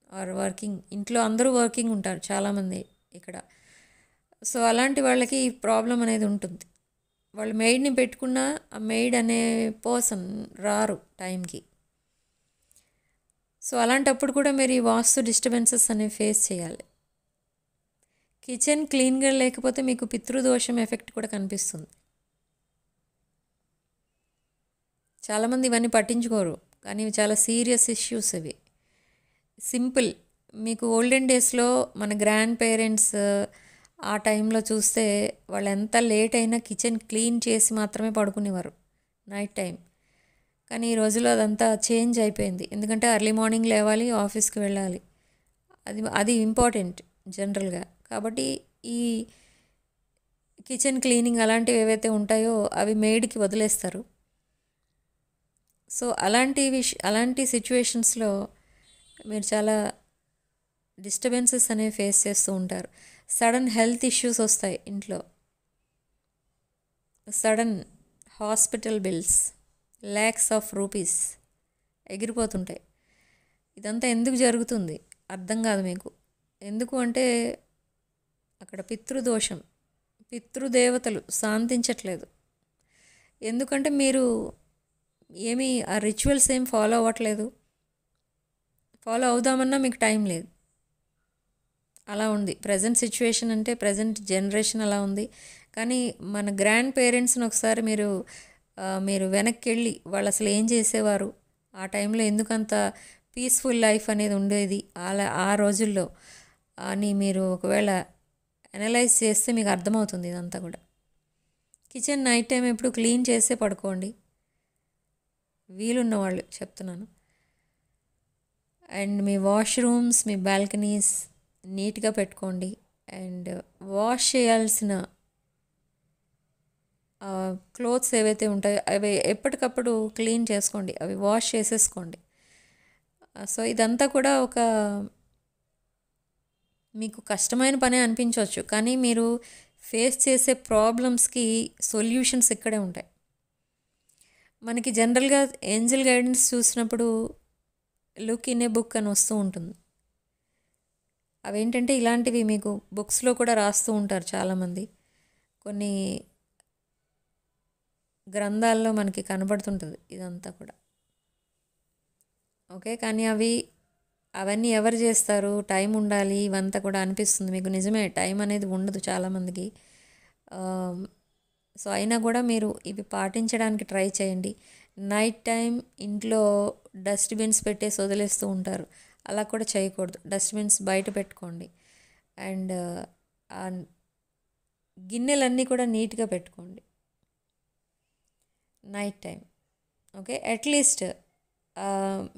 [SPEAKER 1] ఆర్ వర్కింగ్ ఇంట్లో అందరూ వర్కింగ్ ఉంటారు చాలామంది ఇక్కడ. సో అలాంటి వాళ్ళకి ఈ ప్రాబ్లం అనేది ఉంటుంది. వాళ్ళు మెయిడ్ని పెట్టుకున్న ఆ మెయిడ్ అనే పర్సన్ రారు టైంకి. సో అలాంటప్పుడు కూడా మీరు ఈ వాస్తు డిస్టర్బెన్సెస్ అనేవి ఫేస్ చేయాలి. కిచెన్ క్లీన్గా లేకపోతే మీకు పితృదోషం ఎఫెక్ట్ కూడా కనిపిస్తుంది. చాలామంది ఇవన్నీ పట్టించుకోరు, కానీ ఇవి చాలా సీరియస్ ఇష్యూస్. ఇవి సింపుల్. మీకు ఓల్డెన్ డేస్లో మన గ్రాండ్ పేరెంట్స్ ఆ టైంలో చూస్తే వాళ్ళు ఎంత లేట్ అయినా కిచెన్ క్లీన్ చేసి మాత్రమే పడుకునేవారు నైట్ టైం. కానీ ఈ రోజులో అదంతా చేంజ్ అయిపోయింది, ఎందుకంటే ఎర్లీ మార్నింగ్ లేవాలి, ఆఫీస్కి వెళ్ళాలి, అది ఇంపార్టెంట్ జనరల్గా. కాబట్టి ఈ కిచెన్ క్లీనింగ్ అలాంటివి ఏవైతే ఉంటాయో అవి మెయిడ్కి వదిలేస్తారు. సో అలాంటి సిచ్యువేషన్స్లో మీరు చాలా డిస్టర్బెన్సెస్ అనేవి ఫేస్ చేస్తూ ఉంటారు. సడన్ హెల్త్ ఇష్యూస్ వస్తాయి ఇంట్లో, sudden hospital bills, lakhs of rupees ఎగిరిపోతుంటాయి. ఇదంతా ఎందుకు జరుగుతుంది అర్థం కాదు మీకు. ఎందుకు అంటే అక్కడ పితృదోషం, పితృదేవతలు శాంతించట్లేదు. ఎందుకంటే మీరు ఏమీ ఆ రిచువల్స్ ఏం ఫాలో అవ్వట్లేదు, ఫాలో అవుదామన్నా మీకు టైం లేదు. అలా ఉంది ప్రజెంట్ సిచ్యువేషన్, అంటే ప్రజెంట్ జనరేషన్ అలా ఉంది. కానీ మన గ్రాండ్ పేరెంట్స్ని ఒకసారి మీరు వెనక్కి వెళ్ళి వాళ్ళు అసలు ఏం చేసేవారు, ఆ టైంలో ఎందుకంత పీస్ఫుల్ లైఫ్ అనేది ఉండేది అలా ఆ రోజుల్లో అని మీరు ఒకవేళ అనలైజ్ చేస్తే మీకు అర్థమవుతుంది ఇదంతా కూడా. కిచెన్ నైట్ టైం ఎప్పుడు క్లీన్ చేసే పడుకోండి, వీలున్న వాళ్ళు చెప్తున్నాను. And me washrooms, me balconies నీట్గా పెట్టుకోండి. అండ్ వాష్ చేయాల్సిన క్లోత్స్ ఏవైతే ఉంటాయో అవి ఎప్పటికప్పుడు క్లీన్ చేసుకోండి, అవి వాష్ చేసేసుకోండి. సో ఇదంతా కూడా ఒక మీకు కష్టమైన పనే అనిపించవచ్చు, కానీ మీరు ఫేస్ చేసే ప్రాబ్లమ్స్కి సొల్యూషన్స్ ఇక్కడే ఉంటాయి. మనకి జనరల్గా ఏంజల్ గైడెన్స్ చూసినప్పుడు లుక్ ఇన్ ఏ బుక్ అని వస్తూ ఉంటుంది. అవేంటంటే ఇలాంటివి మీకు బుక్స్లో కూడా రాస్తూ ఉంటారు చాలామంది, కొన్ని గ్రంథాల్లో మనకి కనబడుతుంటుంది ఇదంతా కూడా. ఓకే, కానీ అవన్నీ ఎవరు చేస్తారు, టైం ఉండాలి ఇవంతా కూడా అనిపిస్తుంది మీకు. నిజమే, టైం అనేది ఉండదు చాలామందికి. సో అయినా కూడా మీరు ఇవి పాటించడానికి ట్రై చేయండి. నైట్ టైం ఇంట్లో డస్ట్బిన్స్ పెట్టేసి వదిలేస్తూ ఉంటారు, అలా కూడా చేయకూడదు. డస్ట్బిన్స్ బయట పెట్టుకోండి. అండ్ గిన్నెలన్నీ కూడా నీట్గా పెట్టుకోండి నైట్ టైం. ఓకే, అట్లీస్ట్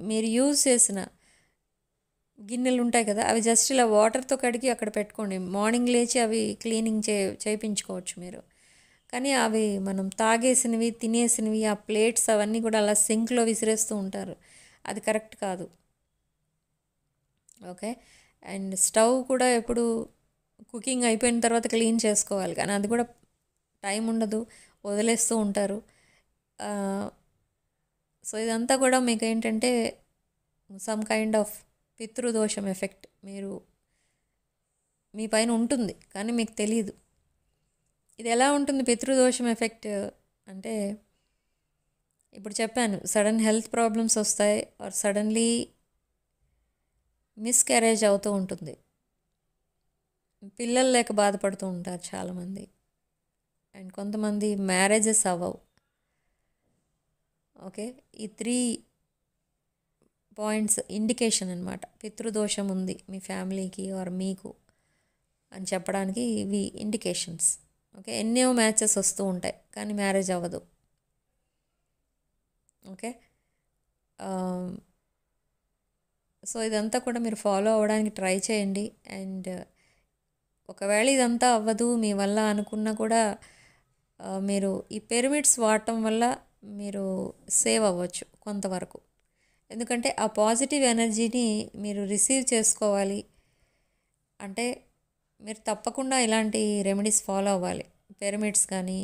[SPEAKER 1] మీరు యూజ్ చేసిన గిన్నెలు ఉంటాయి కదా, అవి జస్ట్ ఇలా వాటర్తో కడిగి అక్కడ పెట్టుకోండి. మార్నింగ్ లేచి అవి క్లీనింగ్ చేయించుకోవచ్చు మీరు. కానీ అవి మనం తాగేసినవి, తినేసినవి, ఆ ప్లేట్స్ అవన్నీ కూడా అలా సింక్లో విసిరేస్తూ ఉంటారు, అది కరెక్ట్ కాదు. ఓకే, అండ్ స్టవ్ కూడా ఎప్పుడు కుకింగ్ అయిపోయిన తర్వాత క్లీన్ చేసుకోవాలి, కానీ అది కూడా టైం ఉండదు, వదిలేస్తూ ఉంటారు. సో ఇదంతా కూడా మీకు ఏంటంటే సమ్ కైండ్ ఆఫ్ పితృదోషం ఎఫెక్ట్ మీ పైన ఉంటుంది, కానీ మీకు తెలియదు. ఇది ఎలా ఉంటుంది పితృదోషం ఎఫెక్ట్ అంటే, ఇప్పుడు చెప్పాను, సడన్ హెల్త్ ప్రాబ్లమ్స్ వస్తాయి, ఆర్ సడన్లీ మిస్క్యారేజ్ అవుతూ ఉంటుంది, పిల్లలు లేక బాధపడుతూ ఉంటారు చాలామంది, అండ్ కొంతమంది మ్యారేజెస్ అవ్వవు. ఓకే, ఈ 3 పాయింట్స్ ఇండికేషన్ అనమాట, పితృదోషం ఉంది మీ ఫ్యామిలీకి ఆర్ మీకు అని చెప్పడానికి ఇవి ఇండికేషన్స్. ఓకే, ఎన్నో మ్యాచెస్ వస్తూ ఉంటాయి కానీ మ్యారేజ్ అవ్వదు. ఓకే, సో ఇదంతా కూడా మీరు ఫాలో అవ్వడానికి ట్రై చేయండి. అండ్ ఒకవేళ ఇదంతా అవ్వదు మీ వల్ల అనుకున్నా కూడా మీరు ఈ పిరమిడ్స్ వాడటం వల్ల మీరు సేవ్ అవ్వచ్చు కొంతవరకు. ఎందుకంటే ఆ పాజిటివ్ ఎనర్జీని మీరు రిసీవ్ చేసుకోవాలి అంటే మీరు తప్పకుండా ఇలాంటి రెమెడీస్ ఫాలో అవ్వాలి. పిరమిడ్స్ కానీ,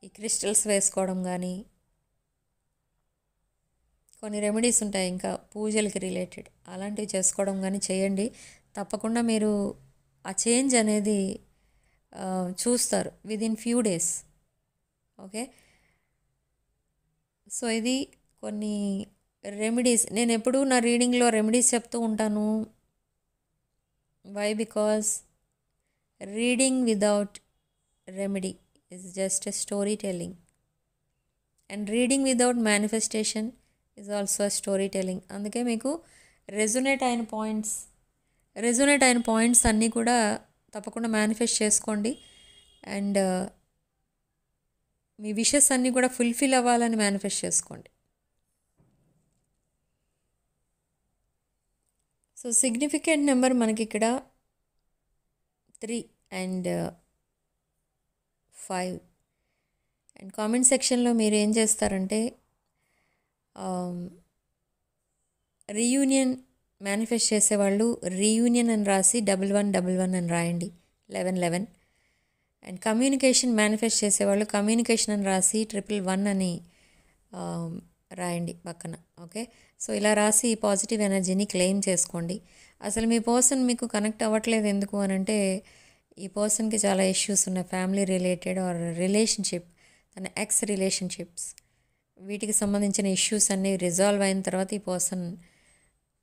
[SPEAKER 1] ఈ క్రిస్టల్స్ వేసుకోవడం కానీ, కొన్ని రెమెడీస్ ఉంటాయి ఇంకా పూజలకి రిలేటెడ్, అలాంటివి చేసుకోవడం కానీ చేయండి. తప్పకుండా మీరు ఆ చేంజ్ అనేది చూస్తారు within few days. Okay, so ఇది కొన్ని రెమెడీస్. నేను ఎప్పుడూ నా రీడింగ్లో రెమెడీస్ చెప్తూ ఉంటాను. Why? Because reading without remedy is just a storytelling, and reading without manifestation is also a storytelling. అందుకే మీకు రెజొనేట్ అయిన పాయింట్స్ అన్నీ కూడా తప్పకుండా మేనిఫెస్ట్ చేసుకోండి. అండ్ మీ విషెస్ అన్నీ కూడా ఫుల్ఫిల్ అవ్వాలని మేనిఫెస్ట్ చేసుకోండి. సో సిగ్నిఫికెంట్ నెంబర్ మనకి ఇక్కడ 3 అండ్ 5. అండ్ కామెంట్ సెక్షన్లో మీరు ఏం చేస్తారంటే రీయూనియన్ మేనిఫెస్ట్ చేసేవాళ్ళు రీయూనియన్ అని రాసి 1111 అని రాయండి, 1111. అండ్ కమ్యూనికేషన్ మేనిఫెస్ట్ చేసేవాళ్ళు కమ్యూనికేషన్ అని రాసి 111 అని రాయండి పక్కన. ఓకే, సో ఇలా రాసి పాజిటివ్ ఎనర్జీని క్లెయిమ్ చేసుకోండి. అసలు మీ పర్సన్ మీకు కనెక్ట్ అవ్వట్లేదు ఎందుకు అని అంటే, ఈ పర్సన్కి చాలా ఇష్యూస్ ఉన్నాయి, ఫ్యామిలీ రిలేటెడ్ ఆర్ రిలేషన్షిప్, తన ఎక్స్ రిలేషన్షిప్స్, వీటికి సంబంధించిన ఇష్యూస్ అన్నీ రిజాల్వ్ అయిన తర్వాత ఈ పర్సన్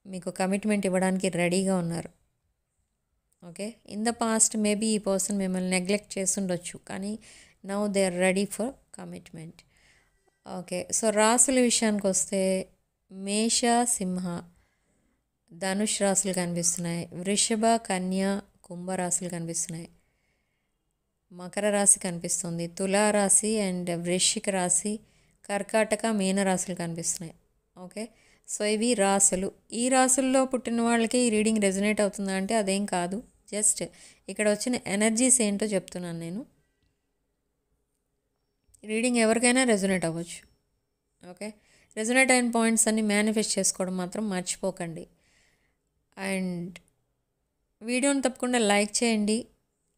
[SPEAKER 1] మీకు కమిట్మెంట్ ఇవ్వడానికి రెడీగా ఉన్నారు. Okay, in the past maybe ఈ పర్సన్ మిమ్మల్ని నెగ్లెక్ట్ చేసి ఉండొచ్చు, కానీ now they are ready for commitment. Okay, so రాసుల విషయానికి వస్తే మేష, సింహ, ధనుష్ రాశులు కనిపిస్తున్నాయి, వృషభ, కన్య, కుంభరాశులు కనిపిస్తున్నాయి, మకర రాశి కనిపిస్తుంది, తులారాశి అండ్ వృశ్చిక రాశి, కర్కాటక, మీనరాశులు కనిపిస్తున్నాయి. ఓకే, సో ఇవి రాశులు. ఈ రాశుల్లో పుట్టిన వాళ్ళకి ఈ రీడింగ్ రెజొనేట్ అవుతుందా అంటే అదేం కాదు, జస్ట్ ఇక్కడ వచ్చిన ఎనర్జీస్ ఏంటో చెప్తున్నాను నేను. రీడింగ్ ఎవరికైనా రెజొనేట్ అవ్వచ్చు. ఓకే, రెజొనేట్ అయిన పాయింట్స్ అన్ని మేనిఫెస్ట్ చేసుకోవడం మాత్రం మర్చిపోకండి. అండ్ వీడియోని తప్పకుండా లైక్ చేయండి.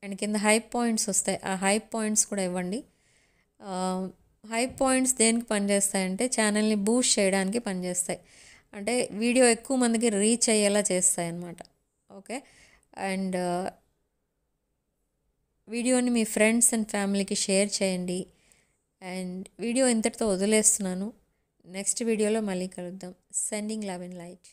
[SPEAKER 1] అండ్ కింద హైప్ పాయింట్స్ వస్తాయి, ఆ హైప్ పాయింట్స్ కూడా ఇవ్వండి. హైప్ పాయింట్స్ దేనికి పనిచేస్తాయంటే ఛానల్ని బూస్ట్ చేయడానికి పనిచేస్తాయి, అంటే వీడియో ఎక్కువ మందికి రీచ్ అయ్యేలా చేస్తాయి అన్నమాట. ఓకే, అండ్ వీడియోని మీ ఫ్రెండ్స్ అండ్ ఫ్యామిలీకి షేర్ చేయండి. అండ్ వీడియో ఇంతటితో వదిలేస్తున్నాను. నెక్స్ట్ వీడియోలో మళ్ళీ కలుద్దాం. Sending love and light.